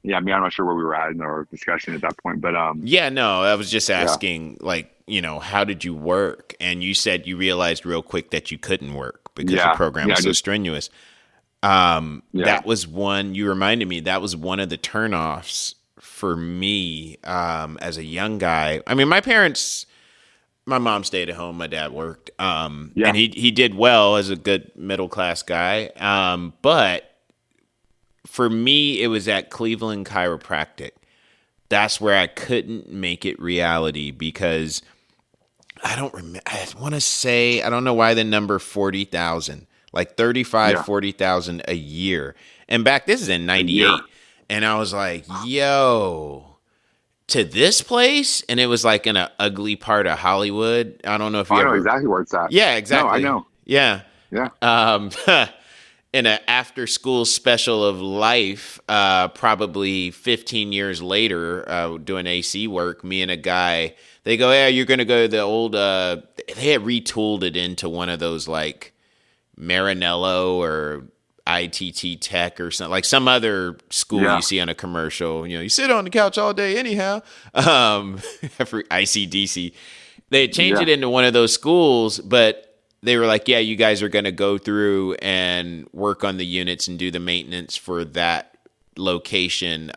yeah, I mean, I'm not sure where we were at in our discussion at that point, but yeah, no, I was just asking, like, you know, how did you work? And you said you realized real quick that you couldn't work because the program was so strenuous. That was one, you reminded me, that was one of the turnoffs for me as a young guy. I mean, my mom stayed at home, my dad worked, and he did well as a good middle class guy. But for me, it was at Cleveland Chiropractic. That's where I couldn't make it reality because I don't remember. I want to say, I don't know why the number 40,000, like 40,000 a year. And this is in 98. And I was like, yo, to this place? And it was like in an ugly part of Hollywood. I don't know if you know exactly where it's at. Yeah, exactly. No, I know. Yeah. Yeah. In an after-school special of life, probably 15 years later, doing AC work, me and a guy, they go, yeah, you're going to go to the old, they had retooled it into one of those like Maranello or ITT Tech or something, like some other school you see on a commercial. You know, you sit on the couch all day anyhow, for ICDC. They had changed it into one of those schools, but they were like, yeah, you guys are going to go through and work on the units and do the maintenance for that location.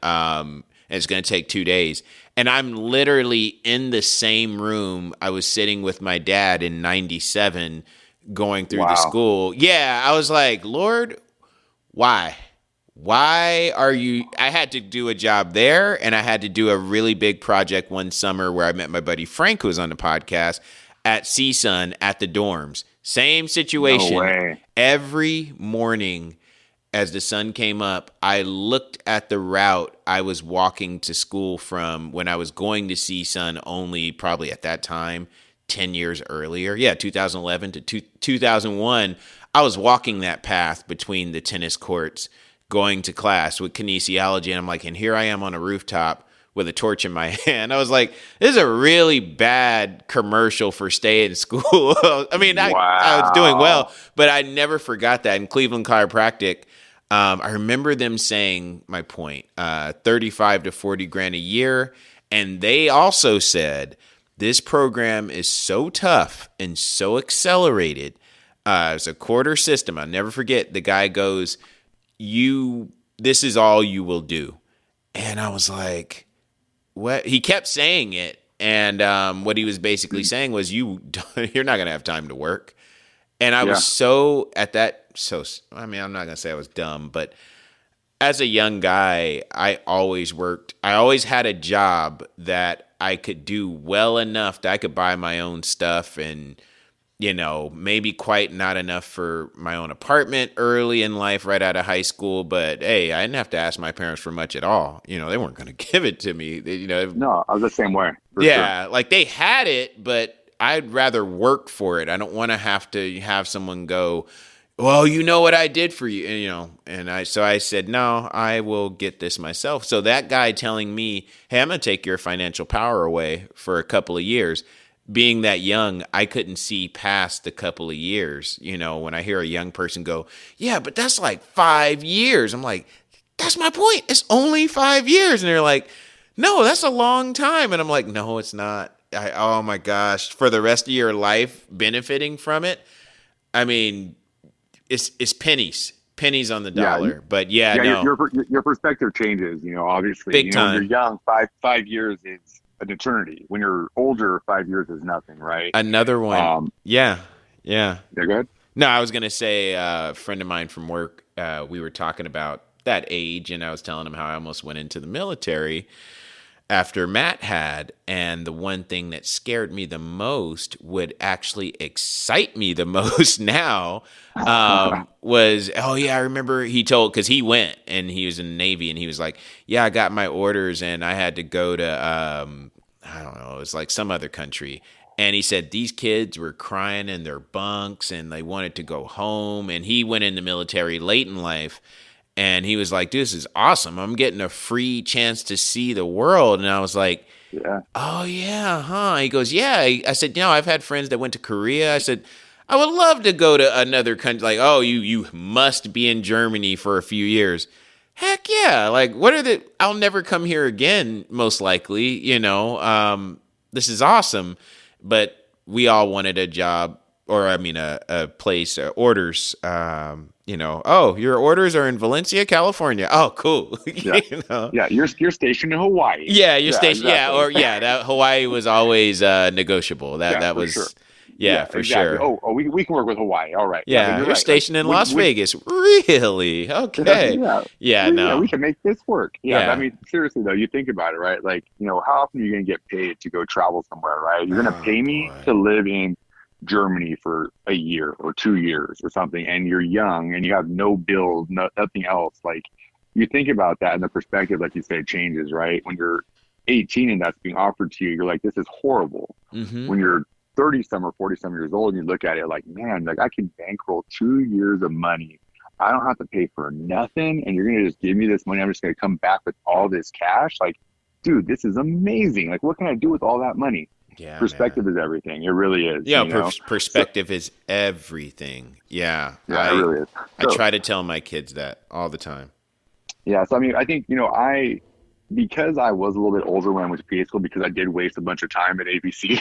and it's going to take 2 days. And I'm literally in the same room I was sitting with my dad in 97 going through the school. Yeah, I was like, Lord, why? Why are you? I had to do a job there, and I had to do a really big project one summer where I met my buddy Frank, who was on the podcast, at CSUN at the dorms. Same situation. No way. Every morning as the sun came up, I looked at the route I was walking to school from when I was going to CSUN only probably at that time, 10 years earlier. Yeah, 2011 to 2001. I was walking that path between the tennis courts going to class with kinesiology, and I'm like, and here I am on a rooftop with a torch in my hand. I was like, this is a really bad commercial for stay in school. I mean, I was doing well, but I never forgot that. In Cleveland Chiropractic, I remember them saying, my point, 35 to 40 grand a year. And they also said, this program is so tough and so accelerated. It's a quarter system. I'll never forget. The guy goes, this is all you will do. And I was like, what? He kept saying it. And what he was basically saying was, you're not going to have time to work. And I was so at that. I mean, I'm not going to say I was dumb, but as a young guy, I always worked. I always had a job that I could do well enough that I could buy my own stuff and, maybe quite not enough for my own apartment early in life, right out of high school. But hey, I didn't have to ask my parents for much at all. They weren't going to give it to me. No, I was the same way. Yeah. Sure. Like they had it, but I'd rather work for it. I don't want to have someone go, well, you know what I did for you, so I said, no, I will get this myself. So that guy telling me, hey, I'm going to take your financial power away for a couple of years. Being that young, I couldn't see past the couple of years. When I hear a young person go, yeah, but that's like 5 years. I'm like, that's my point. It's only 5 years. And they're like, no, that's a long time. And I'm like, no, it's not. Oh my gosh. For the rest of your life benefiting from it. I mean, it's pennies on the dollar. But no. Your perspective changes, obviously. Big time. When you're young, 5 years is an eternity. When you're older, 5 years is nothing, right? Another one. Yeah. Yeah, go ahead. No, I was going to say a friend of mine from work, we were talking about that age, and I was telling him how I almost went into the military after Matt had, and the one thing that scared me the most would actually excite me the most now was, I remember he told, because he went and he was in the Navy, and he was like, yeah, I got my orders and I had to go to, I don't know, it was like some other country. And he said these kids were crying in their bunks and they wanted to go home. And he went in the military late in life. And he was like, dude, this is awesome. I'm getting a free chance to see the world. And I was like, oh, yeah, huh? He goes, yeah. I said, I've had friends that went to Korea. I said, I would love to go to another country. Like, oh, you must be in Germany for a few years. Heck yeah. Like, I'll never come here again, most likely. This is awesome. But we all wanted a job, or a place, orders. Your orders are in Valencia, California. Oh, cool. Yeah, you're stationed in Hawaii. Yeah, you're stationed. Exactly. That Hawaii was always negotiable. That was. Sure. Yeah, for exactly. sure. Oh, we can work with Hawaii. All right. Yeah, you're right. Stationed in Las Vegas. Really? Okay. No. We can make this work. Yeah. I mean, seriously though, you think about it, right? Like, how often are you going to get paid to go travel somewhere, right? You're going to pay me to live in Germany for a year or 2 years or something, and you're young and you have no bills, nothing else. Like, you think about that, and the perspective, like you say, changes, right? When you're 18 and that's being offered to you, you're like, this is horrible. Mm-hmm. When you're 30-some or 40-some years old, and you look at it like, man, like I can bankroll 2 years of money. I don't have to pay for nothing, and you're going to just give me this money. I'm just going to come back with all this cash. Like, dude, this is amazing. Like, what can I do with all that money? Yeah, perspective is everything. It really is. Yeah, perspective is everything. Yeah, it really is. I try to tell my kids that all the time. Yeah, so I mean, I think, because I was a little bit older when I went to PA school, because I did waste a bunch of time at ABC,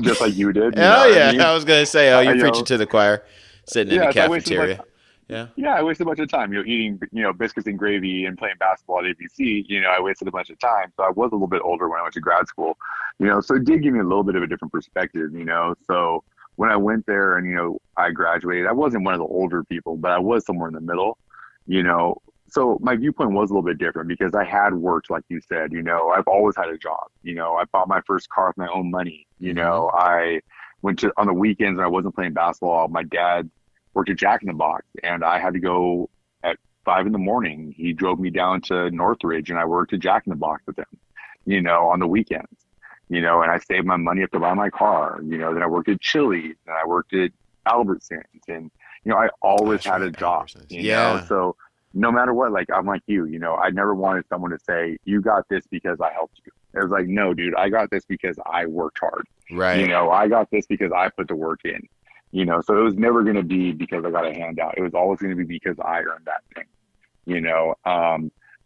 just like you did. I was going to say, you're preaching to the choir, sitting in the cafeteria. Yeah. Yeah, I wasted a bunch of time, eating, biscuits and gravy and playing basketball at ABC. I wasted a bunch of time. So I was a little bit older when I went to grad school, so it did give me a little bit of a different perspective. So when I went there and, I graduated, I wasn't one of the older people, but I was somewhere in the middle, you know. So my viewpoint was a little bit different because I had worked, like you said, I've always had a job. I bought my first car with my own money. Mm-hmm. I went to on the weekends when I wasn't playing basketball. My dad worked at Jack in the Box, and I had to go at 5 in the morning. He drove me down to Northridge, and I worked at Jack in the Box with him, on the weekends, and I saved my money up to buy my car. Then I worked at Chili's, and I worked at Albertsons, and I Oh, always that's had a right. job. Albertsons. Yeah. So no matter what, like I'm like you, I never wanted someone to say you got this because I helped you. It was like, no, dude, I got this because I worked hard. Right. I got this because I put the work in. So it was never going to be because I got a handout. It was always going to be because I earned that thing, you know.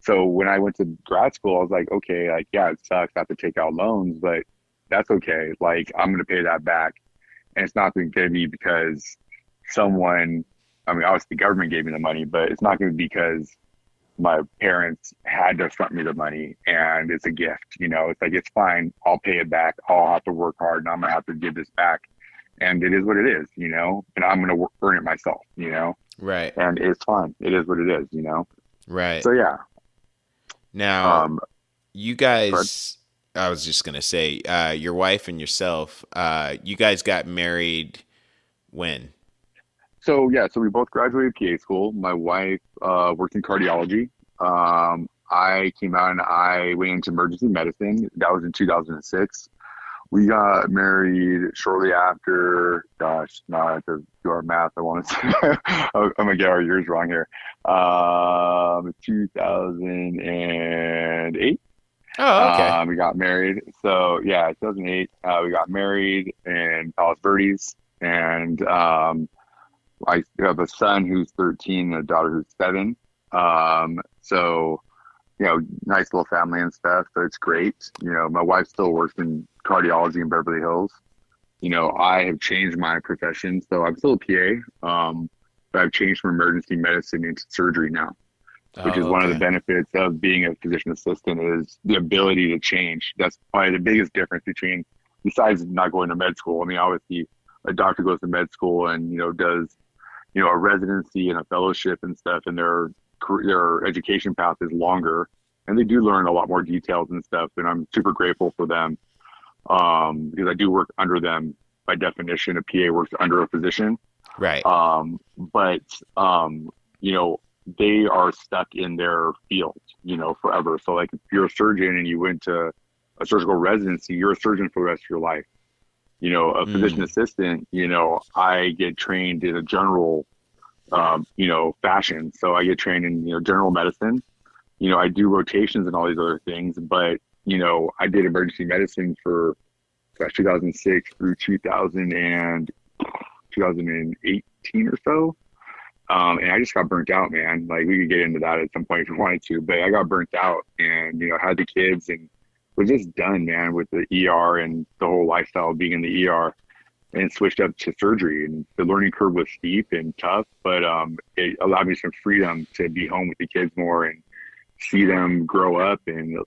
So when I went to grad school, I was like, okay, like, yeah, it sucks. I have to take out loans, but that's okay. Like, I'm going to pay that back. And it's not going to be because someone, I mean, obviously the government gave me the money, but it's not going to be because my parents had to front me the money and it's a gift. It's like, it's fine. I'll pay it back. I'll have to work hard and I'm going to have to give this back. And it is what it is, and I'm going to earn it myself. Right. And it's fine. It is what it is. Right. So yeah. Now, Um, you but guys, I was just going to say, your wife and yourself, you guys got married when? so we both graduated PA school. My wife worked in cardiology. I came out and I went into emergency medicine. That was in 2006. We got married shortly after. Gosh, now I have to do our math. I want to say, I'm gonna get our years wrong here. 2008. Oh, okay. We got married. So yeah, 2008. We got married in Palos Verdes, and I have a son who's 13 and a daughter who's 7. So nice little family and stuff. So it's great. My wife still works in cardiology in Beverly Hills. I have changed my profession, so I'm still a PA, but I've changed from emergency medicine into surgery now, which is Oh, one of the okay. benefits of being a physician assistant is the ability to change. That's probably the biggest difference between, besides not going to med school. I mean, obviously, a doctor goes to med school and does a residency and a fellowship and stuff, and their education path is longer, and they do learn a lot more details and stuff. And I'm super grateful for them because I do work under them. By definition, a PA works under a physician. Right. But they are stuck in their field, forever. So like if you're a surgeon and you went to a surgical residency, you're a surgeon for the rest of your life. A physician Mm. assistant, I get trained in a general, fashion. So I get trained in, general medicine. I do rotations and all these other things, but, I did emergency medicine for 2006 through 2018 or so. And I just got burnt out, man. Like we could get into that at some point if you wanted to, but I got burnt out and, had the kids and was just done, man, with the ER and the whole lifestyle of being in the ER and switched up to surgery. And the learning curve was steep and tough, but it allowed me some freedom to be home with the kids more and see them grow up and,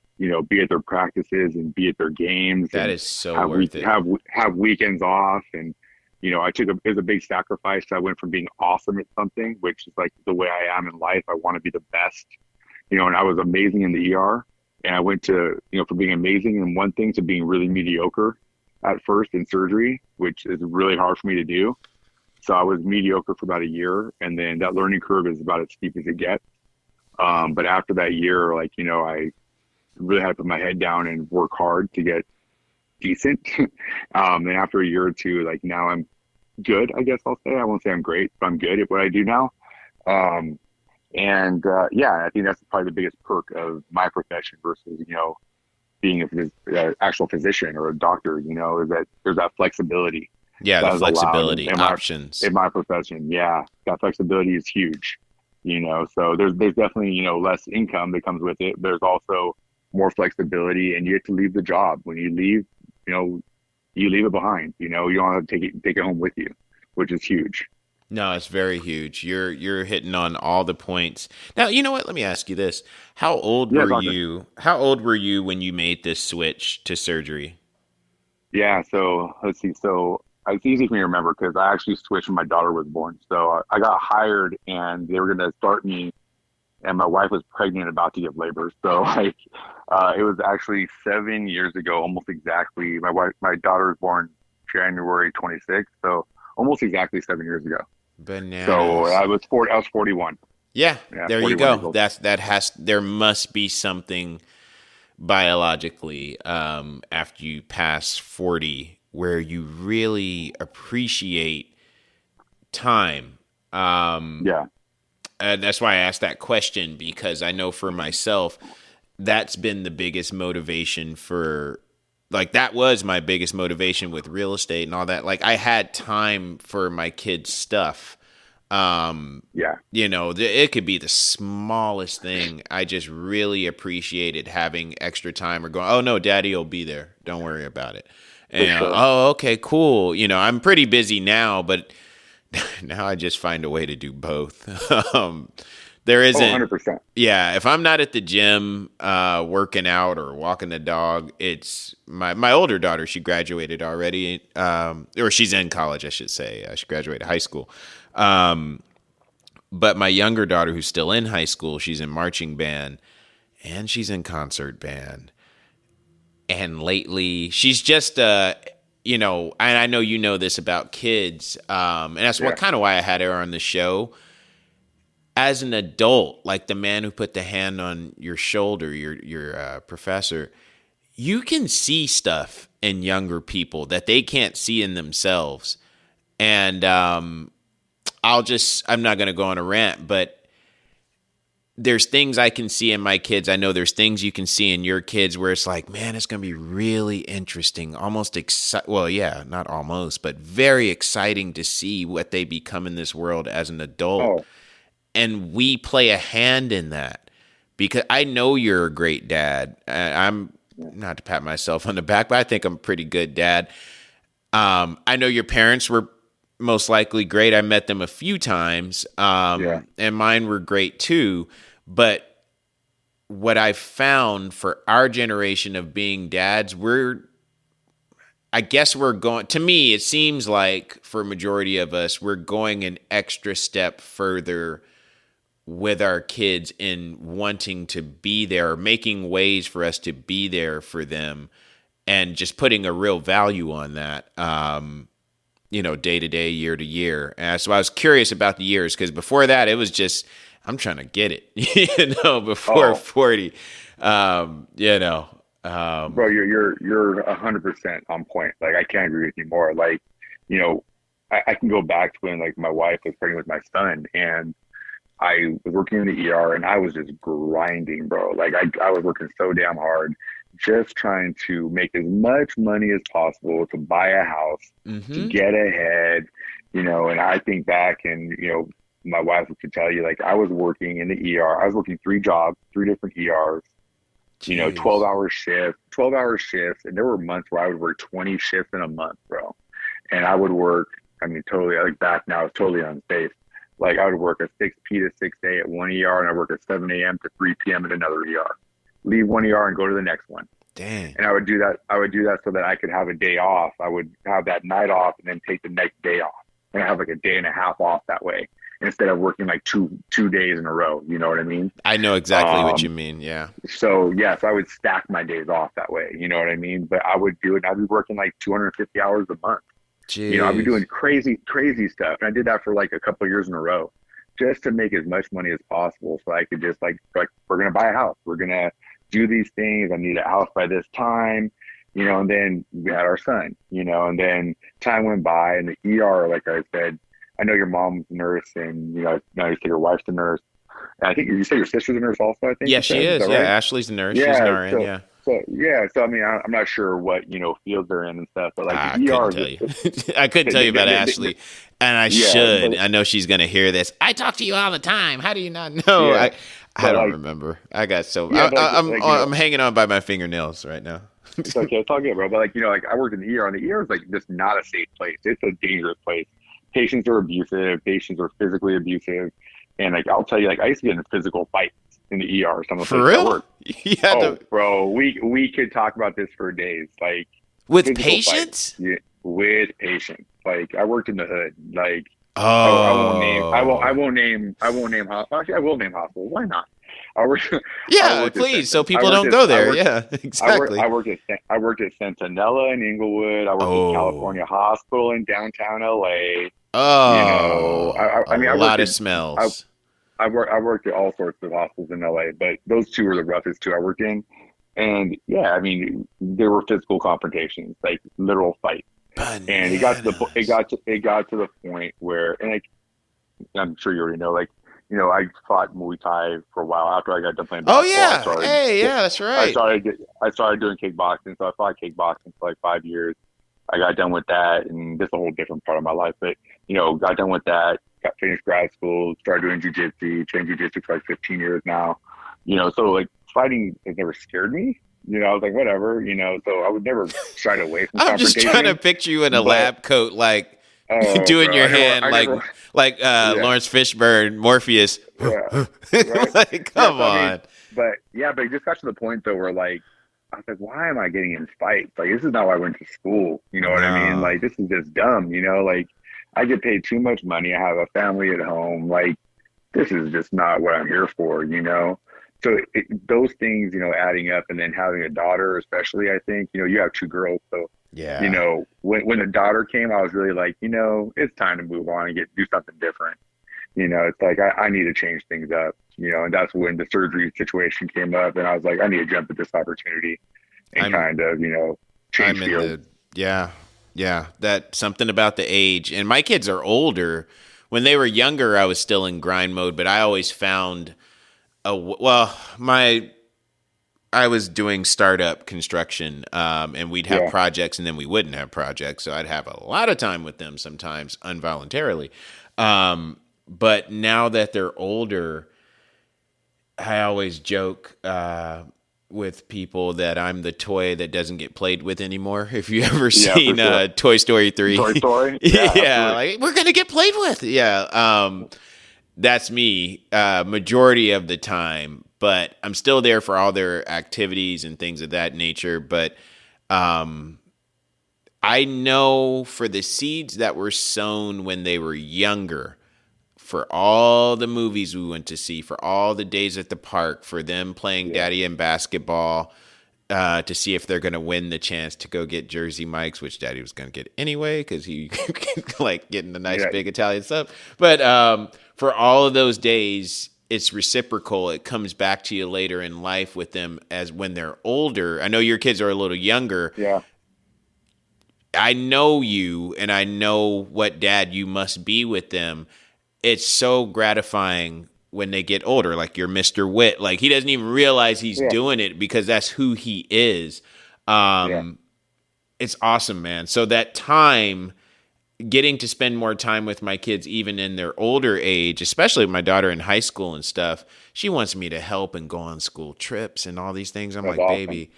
be at their practices and be at their games That and is so worth it. have weekends off. And, it was a big sacrifice. I went from being awesome at something, which is like the way I am in life. I want to be the best, and I was amazing in the ER. And I went to, from being amazing in one thing to being really mediocre at first in surgery, which is really hard for me to do. So I was mediocre for about a year. And then that learning curve is about as steep as it gets. But after that year, like, I really had to put my head down and work hard to get decent. And after a year or two, like now I'm good, I guess I'll say. I won't say I'm great, but I'm good at what I do now. Yeah, I think that's probably the biggest perk of my profession versus, being a actual physician or a doctor, is that there's that flexibility Yeah, the that is allowed flexibility, in options. my profession. Yeah, that flexibility is huge, so there's definitely, less income that comes with it. There's also more flexibility and you get to leave the job. When you leave, you leave it behind, you don't have to take it home with you, which is huge. No, it's very huge. You're hitting on all the points. Now, you know what? Let me ask you this. How old Yeah, were it's all good. you? How old were you when you made this switch to surgery? Yeah, so let's see. So it's easy for me to remember because I actually switched when my daughter was born. So I got hired, and they were going to start me, and my wife was pregnant, about to give labor. So like, it was actually 7 years ago, almost exactly. My daughter was born January 26th, so almost exactly 7 years ago. So Bananas. I was 40. I was 41. Yeah, Yeah, there you 41 years go. old. There must be something biologically after you pass 40 where you really appreciate time. Yeah, And that's why I asked that question, because I know for myself, that's been the biggest motivation for, like, that was my biggest motivation with real estate and all that. Like, I had time for my kids' stuff. yeah, It could be the smallest thing. I just really appreciated having extra time, or going, oh no, daddy will be there. Don't worry about it. for And, sure. oh, okay, cool. I'm pretty busy now, but now I just find a way to do both. There Oh, isn't, 100%. yeah, if I'm not at the gym, working out or walking the dog, it's my older daughter. She graduated already, or she's in college, I should say. She graduated high school. But my younger daughter, who's still in high school, she's in marching band and she's in concert band. And lately, she's just, and I know you know this about kids, and that's what Yeah, kind of why I had her on the show. As an adult, like the man who put the hand on your shoulder, your professor, you can see stuff in younger people that they can't see in themselves. And I'm not going to go on a rant, but there's things I can see in my kids. I know there's things you can see in your kids where it's like, man, it's going to be really interesting. Well, yeah, not almost, but very exciting to see what they become in this world as an adult. oh, And we play a hand in that, because I know you're a great dad. I'm not to pat myself on the back, but I think I'm a pretty good dad. I know your parents were most likely great. I met them a few times, yeah. and mine were great too. But what I found for our generation of being dads, I guess we're going, to me, it seems like for a majority of us, we're going an extra step further with our kids in wanting to be there, making ways for us to be there for them, and just putting a real value on that, day to day, year to year. And so I was curious about the years, because before that, it was just, I'm trying to get it, before Oh, 40, um, bro, you're 100% on point. Like, I can't agree with you more. Like, you know, I can go back to when like my wife was pregnant with my son, and I was working in the ER, and I was just grinding, bro. Like, I was working so damn hard, just trying to make as much money as possible to buy a house, to mm-hmm. get ahead, and I think back, and, my wife could tell you, like, I was working in the ER. I was working three jobs, three different ERs, 12 Jeez. hour shift, 12-hour shifts. And there were months where I would work 20 shifts in a month, bro. And I would work, I mean, totally, like, back now, it's totally unsafe. Like, I would work a 6 p to 6 a at one ER, and I work a 7 a.m. to 3 p.m. at another ER. Leave one ER and go to the next one. Dang. And I would do that. I would do that so that I could have a day off. I would have that night off and then take the next day off. And I have like a day and a half off that way, instead of working like two days in a row. You know what I mean? I know exactly what you Um, mean. Yeah. so yes, I would stack my days off that way. You know what I mean? But I would do it. I'd be working like 250 hours a month. I'd be Jeez. doing crazy, crazy stuff. And I did that for like a couple of years in a row, just to make as much money as possible. So I could just like, we're going to buy a house. We're going to do these things. I need a house by this time, and then we had our son, and then time went by, and the ER, like I said, I know your mom's a nurse, and, now you say your wife's a nurse. And I think you said your sister's a nurse also, I think Yeah, you she said. Is is. that Yeah, right? Ashley's a nurse. She's an Yeah. RN. Yeah. I mean, I'm not sure what, fields they're in and stuff, but like I the couldn't ER, tell you. I couldn't tell you about they, Ashley, and I yeah, should. but I know she's gonna hear this. I talk to you all the time. How do you not know? yeah, I but don't like, remember. I got so yeah, but I'm hanging on by my fingernails right now. it's okay, it's all good, bro. But like, like I worked in the ER, and the ER is like just not a safe place. It's a dangerous place. patients are abusive, patients are physically abusive. And like, I'll tell you, like, I used to get in physical fights in the ER, some of the For places I real? work. You had Oh, to bro, we could talk about this for days. Like with physical fights, patients? yeah, with patients. Like I worked in the hood. Like I won't name, Oh. I won't name hospitals. Actually, I will name hospitals. Why not? I worked, I Yeah, worked at please, so I people worked don't at, go there. Yeah, I exactly. worked at, I worked at Centinela in Inglewood. I worked at Oh. California Hospital in downtown LA. You know, Oh, a I mean, I worked lot at, of I, smells. I worked at all sorts of hospitals in LA, but those two were the roughest two I worked in. And yeah, I mean, there were physical confrontations, like literal fights. And Bananas. it got to the point where, and I'm sure you already know, like, you know, I fought Muay Thai for a while after I got done playing Oh basketball. yeah. Hey, yeah, that's right. I started doing kickboxing. So I fought kickboxing for like 5 years. I got done with that, and this is a whole different part of my life. But you know, got done with that, got finished grad school, started doing jujitsu, trained jujitsu for like 15 years now. You know, so like fighting has never scared me. You know, I was like, whatever. You know, so I would never shy away from I'm just trying to confrontation. picture you in a But lab coat, like oh, doing bro, your hand, like yeah, Lawrence Fishburne, Morpheus. yeah, right. Like, Yeah, come so I mean, on. but yeah, but it just got to the point though where like I was like, why am I getting in fights? Like this is not why I went to school. You know what I mean? No. Like this is just dumb. You know, like I get paid too much money. I have a family at home. Like this is just not what I'm here for. You know. So those things, you know, adding up, and then having a daughter, especially, I think, you know, you have two girls, so you Yeah. know, when the daughter came, I was really like, you know, it's time to move on and do something different. You know, it's like I need to change things up, you know, and that's when the surgery situation came up, and I was like, I need to jump at this opportunity and I'm kind of, you know, change I'm in fields. the yeah. Yeah. That something about the age. And my kids are older. When they were younger, I was still in grind mode, but I always found well, my I was doing startup construction, and we'd have Yeah, projects, and then we wouldn't have projects. So I'd have a lot of time with them sometimes, involuntarily. But now that they're older, I always joke with people that I'm the toy that doesn't get played with anymore. If you ever yeah, for seen sure. Toy Story 3, Toy Story, yeah, yeah, absolutely. like we're gonna get played with. Yeah, that's me majority of the time, but I'm still there for all their activities and things of that nature. But um, I know for the seeds that were sown when they were younger, for all the movies we went to see, for all the days at the park, for them playing Yeah, daddy in basketball, to see if they're going to win the chance to go get Jersey Mike's, which daddy was going to get anyway because he like getting the nice yeah, big Italian stuff. But for all of those days, it's reciprocal. It comes back to you later in life with them as when they're older. I know your kids are a little younger. yeah, I know you and I know what dad you must be with them. It's so gratifying when they get older, like you're Mr. Wit. Like he doesn't even realize he's yeah, doing it because that's who he is. yeah, Um, it's awesome, man. So that time, getting to spend more time with my kids, even in their older age, especially my daughter in high school and stuff, she wants me to help and go on school trips and all these things. I'm that's like, awesome. baby,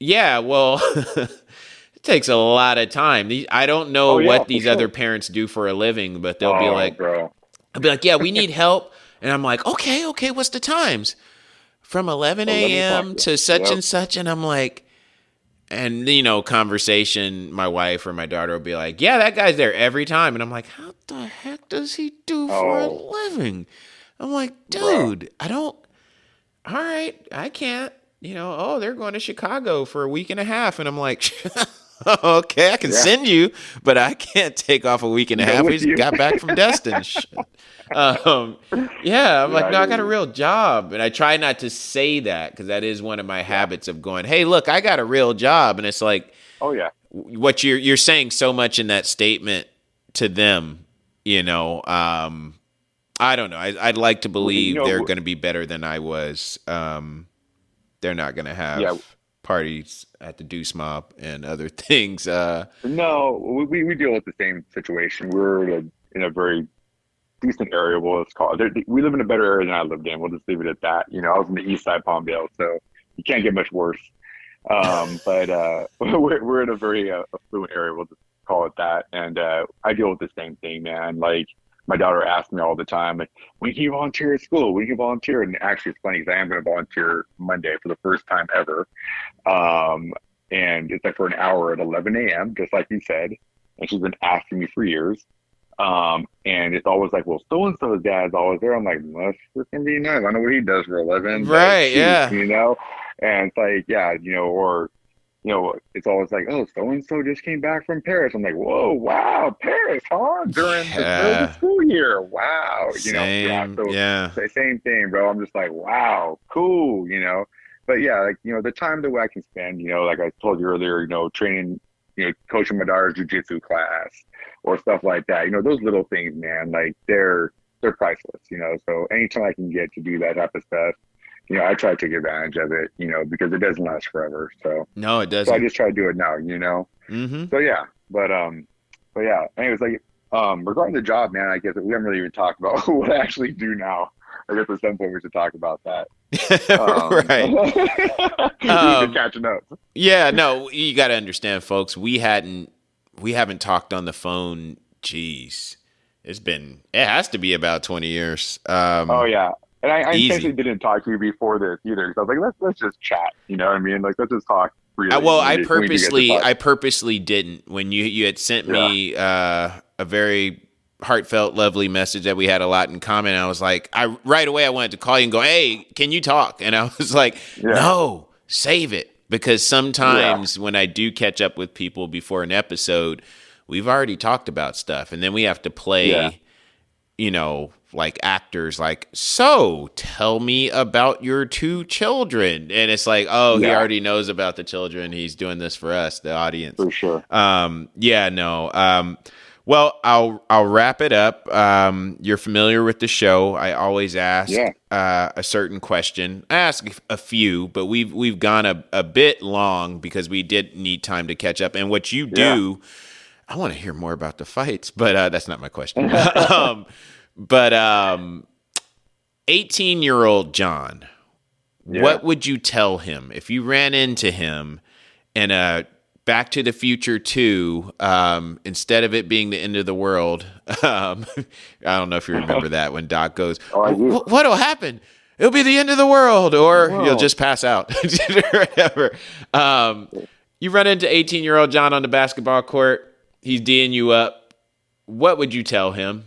yeah, well, it takes a lot of time. I don't know Oh yeah, what for these other sure. parents do for a living, but they'll be Oh, like, bro. I'll be like, yeah, we need help. And I'm like, okay, okay, what's the times? From 11 11 o'clock. a.m. Yeah. to such Yep. and such. And I'm like, and conversation, my wife or my daughter will be like, yeah, that guy's there every time. And I'm like, how the heck does he do for a Oh, living? I'm like, bro. dude, I don't, all right, I can't, oh, they're going to Chicago for a week and a half. And I'm like, okay, I can Yeah. send you, but I can't take off a week and a Go half. We with just you. got back from Destin. Um, yeah, I'm Yeah, like, I no, I hear got a you. real job. And I try not to say that because that is one of my Yeah. habits of going, hey, look, I got a real job. And it's like, Oh yeah. what you're saying so much in that statement to them, you know. I don't know. I'd like to You believe they're know, going to be better than I was. They're not going to yeah. have parties at the Deuce Mob and other things. No, we deal with the same situation. We're in a very decent area. Well, it's called. We live in a better area than I lived in. We'll just leave it at that. You know, I was in the East Side Palmdale, so you can't get much worse. But we're in a very affluent area. We'll just call it that. And I deal with the same thing, man. Like my daughter asks me all the time, like, when can you volunteer at school? When can you volunteer? And actually, it's funny because I am going to volunteer Monday for the first time ever. Um, and it's like for an hour at 11 a.m., just like you said. And she's been asking me for years. And it's always like, well, so and so's dad's always there. I'm like, must freaking be nice. I know what he does for a living. But Right. shoot, Yeah. you know? And it's like, yeah, or it's always like, oh, so and so just came back from Paris. I'm like, whoa, wow, Paris, huh? During the middle of the Yeah. school year, wow, yeah. Same. So Yeah. the same thing, bro. I'm just like, wow, cool. But yeah, like the time that I can spend, like I told you earlier, training, coaching my daughter's jujitsu class or stuff like that. Those little things, man, like they're priceless. So anytime I can get to do that type of stuff. I try to take advantage of it, because it doesn't last forever. No, it So I doesn't. just try to do it now. Mm-hmm. So yeah, but yeah. Anyways, like regarding the job, man, I guess we haven't really even talked about what I actually do now. I guess at some point we should talk about that. Right. We've been catching up. Yeah, no, you got to understand, folks. We haven't talked on the phone. Jeez, it has to be about 20 years. Oh yeah. And I intentionally Easy. didn't talk to you before this either. Because I was like, let's just chat. You know what I mean? Like, let's just talk freely. Well, when we do get to talk. I purposely didn't. When you had sent me a very heartfelt, lovely message that we had a lot in common, I was like, right away I wanted to call you and go, hey, can you talk? And I was like, Yeah. no, save it. Because sometimes Yeah. when I do catch up with people before an episode, we've already talked about stuff. And then we have to play, like actors, like, so tell me about your two children. And it's like, oh, he Yeah. already knows about the children. He's doing this for us, the audience. For sure. Yeah, no. Well, I'll wrap it up. You're familiar with the show. I always ask a certain question. I ask a few, but we've gone a bit long because we did need time to catch up. And what you do, I want to hear more about the fights, but that's not my question. But 18-year-old John, what would you tell him if you ran into him in a Back to the Future 2, instead of it being the end of the world? I don't know if you remember that when Doc goes, what'll happen? It'll be the end of the world, or you'll just pass out. Whatever. You run into 18-year-old John on the basketball court. He's D'ing you up. What would you tell him?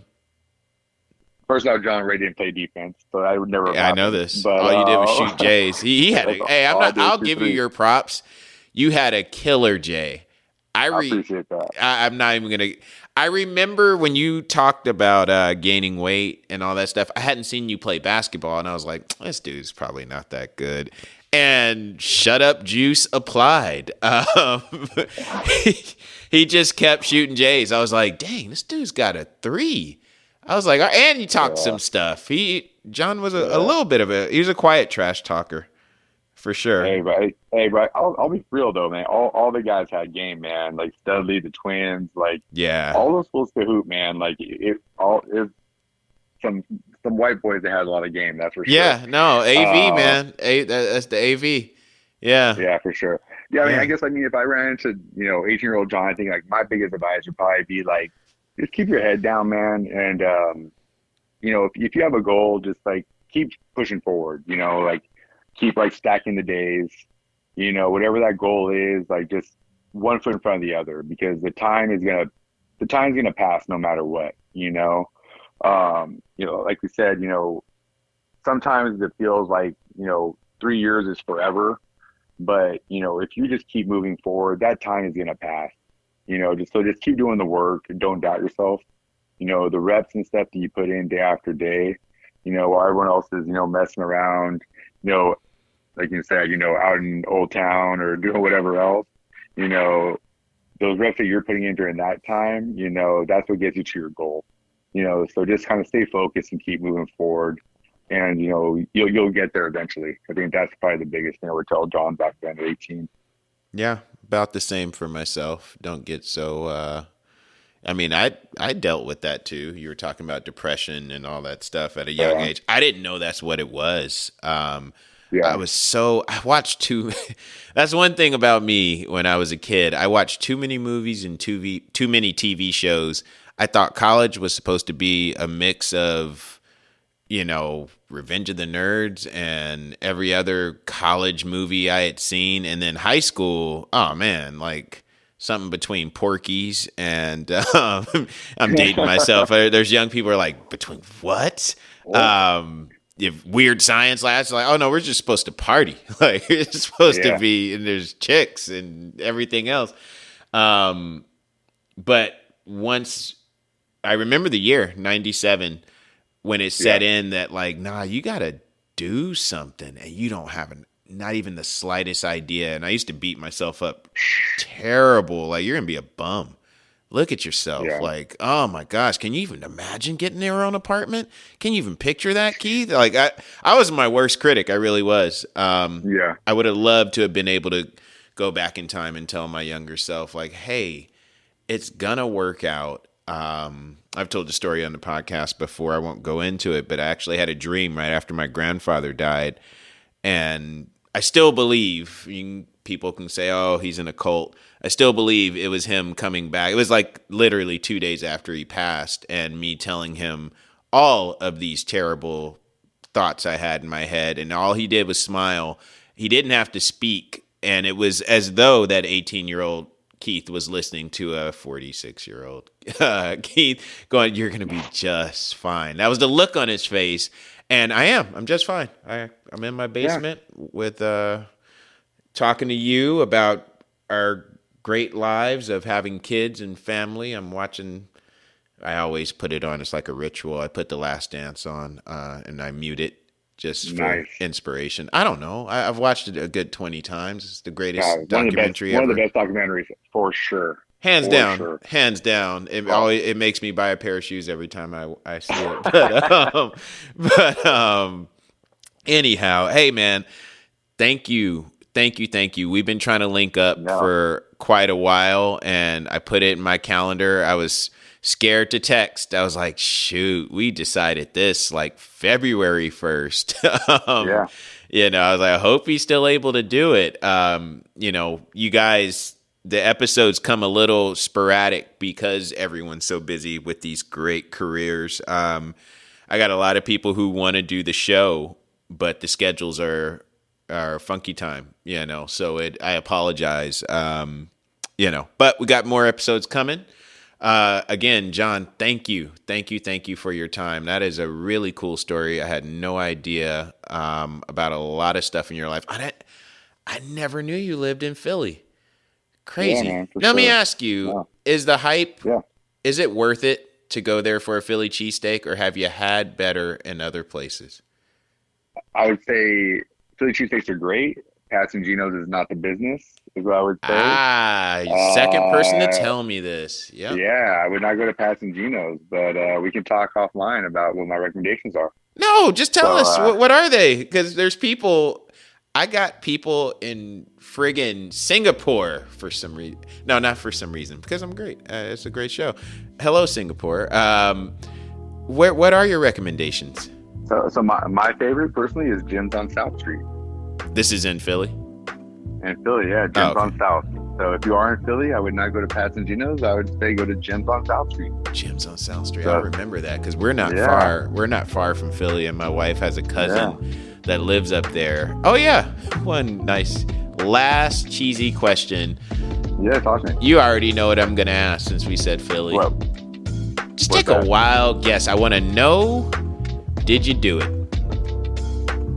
First off, John Ray didn't play defense, so I would never. Yeah, I know this. But, all you did was shoot Jays. He had a. Hey, I'll give you shoot your props. You had a killer Jay. I appreciate that. I'm not even gonna. I remember when you talked about gaining weight and all that stuff. I hadn't seen you play basketball, and I was like, this dude's probably not that good. And shut up, juice applied. He just kept shooting Jays. I was like, dang, this dude's got a 3. I was like, and he talked some stuff. John was a little bit of he was a quiet trash talker, for sure. Hey, bro. I'll be real though, man. All the guys had game, man. Like Studley, the twins, like all those fools could hoop, man. Like it some white boys that had a lot of game. That's for sure. Yeah, no, AV, man. That's the AV. Yeah. Yeah, for sure. Yeah, I guess if I ran into 18-year-old John, I think like my biggest advice would probably be like, just keep your head down, man. And, if you have a goal, just like keep pushing forward, like keep like stacking the days, whatever that goal is, like just one foot in front of the other, because the time's going to pass no matter what, like we said, sometimes it feels like, 3 years is forever, but if you just keep moving forward, that time is going to pass. Just keep doing the work and don't doubt yourself. The reps and stuff that you put in day after day, while everyone else is, messing around, like you said, out in Old Town or doing whatever else, those reps that you're putting in during that time, that's what gets you to your goal. So just kind of stay focused and keep moving forward. And, you'll get there eventually. I think that's probably the biggest thing I would tell John back then at 18. Yeah, about the same for myself. Don't get so I dealt with that too. You were talking about depression and all that stuff at a young age. I didn't know that's what it was. I watched too. That's one thing about me when I was a kid. I watched too many movies and too many TV shows. I thought college was supposed to be a mix of, Revenge of the Nerds and every other college movie I had seen. And then high school, oh man, like something between Porky's and I'm dating myself. There's young people who are like, between what? If Weird Science labs, like, oh no, we're just supposed to party. Like it's supposed to be, and there's chicks and everything else. But once I remember the year 97 when it set in that like, nah, you got to do something and you don't have not even the slightest idea. And I used to beat myself up terrible. Like, you're going to be a bum. Look at yourself. Yeah. Like, oh my gosh, can you even imagine getting your own apartment? Can you even picture that, Keith? Like, I was my worst critic. I really was. I would have loved to have been able to go back in time and tell my younger self, like, hey, it's going to work out. I've told the story on the podcast before. I won't go into it, but I actually had a dream right after my grandfather died. And I still believe, people can say, oh, he's in a cult. I still believe it was him coming back. It was like literally 2 days after he passed and me telling him all of these terrible thoughts I had in my head. And all he did was smile. He didn't have to speak. And it was as though that 18-year-old Keith was listening to a 46-year-old Keith going, you're going to be just fine. That was the look on his face. And I'm just fine. I'm in my basement with talking to you about our great lives of having kids and family. I'm watching, I always put it on. It's like a ritual. I put The Last Dance on and I mute it just for inspiration. I don't know. I've watched it a good 20 times. It's the greatest documentary ever. One of the best documentaries for sure. Hands down. It makes me buy a pair of shoes every time I see it. But anyhow, hey man, thank you. We've been trying to link up for quite a while, and I put it in my calendar. I was scared to text. I was like, shoot, we decided this like February 1st. I was like, I hope he's still able to do it. You guys, the episodes come a little sporadic because everyone's so busy with these great careers. I got a lot of people who want to do the show, but the schedules are funky time, so I apologize, but we got more episodes coming. Again, John, thank you for your time. That is a really cool story. I had no idea about a lot of stuff in your life. I never knew you lived in Philly. Crazy. Man, Let me ask you, is the hype, is it worth it to go there for a Philly cheesesteak, or have you had better in other places? I would say Philly cheesesteaks are great. Pat's and Geno's is not the business, is what I would say. Second person to tell me this. Yep. Yeah, I would not go to Pat's and Geno's, but we can talk offline about what my recommendations are. No, just tell us. What are they? Because there's people. I got people in friggin' Singapore for some reason. No, not for some reason, because I'm great. It's a great show. Hello, Singapore. What are your recommendations? So my favorite personally is Jim's on South Street. This is in Philly? In Philly, yeah. Jim's on South. So if you are in Philly, I would not go to Pat's and Geno's. I would say go to Jim's on South Street. Jim's on South Street. I remember that because we're not far. We're not far from Philly, and my wife has a cousin that lives up there. Oh yeah, one nice last cheesy question. Yeah, talk to me. You already know what I'm gonna ask since we said Philly. Well, just take a wild guess. I want to know. Did you do it?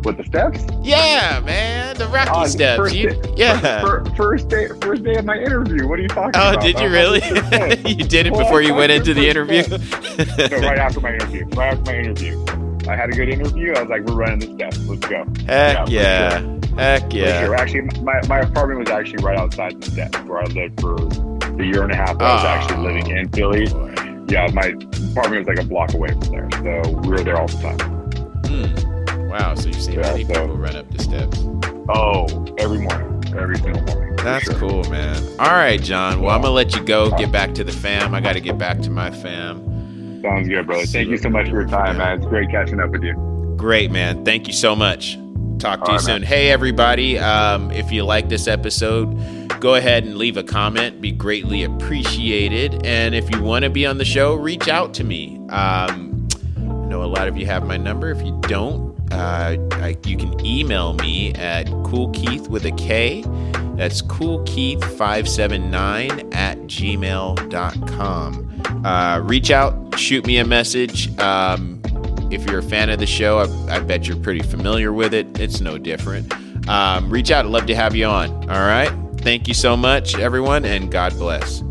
With the steps? Yeah, man, the Rocky steps. First day of my interview. What are you talking about? Oh, did you really? You did it before you went into the interview? No, right after my interview. I had a good interview. I was like, we're running the steps. Let's go. Heck yeah. For sure. Actually, my apartment was actually right outside the steps where I lived for the year and a half. I was actually living in Philly. Boy. Yeah, my apartment was like a block away from there. So we were there all the time. Wow, so you've seen many people run up the steps. Oh, every morning. Every single morning. That's cool, man. All right, John. Well, I'm going to let you go. Get back to the fam. I got to get back to my fam. Sounds good, brother. Thank you so much for your time, man. It's great catching up with you. Great, man. Thank you so much. Talk to you soon. Man. Hey, everybody. If you like this episode, go ahead and leave a comment. Be greatly appreciated. And if you want to be on the show, reach out to me. I know a lot of you have my number. If you don't, you can email me at coolkeith with a K. That's coolkeith579@gmail.com. Reach out, shoot me a message. If you're a fan of the show, I bet you're pretty familiar with it. It's no different. Reach out. I'd love to have you on. All right. Thank you so much, everyone, and God bless.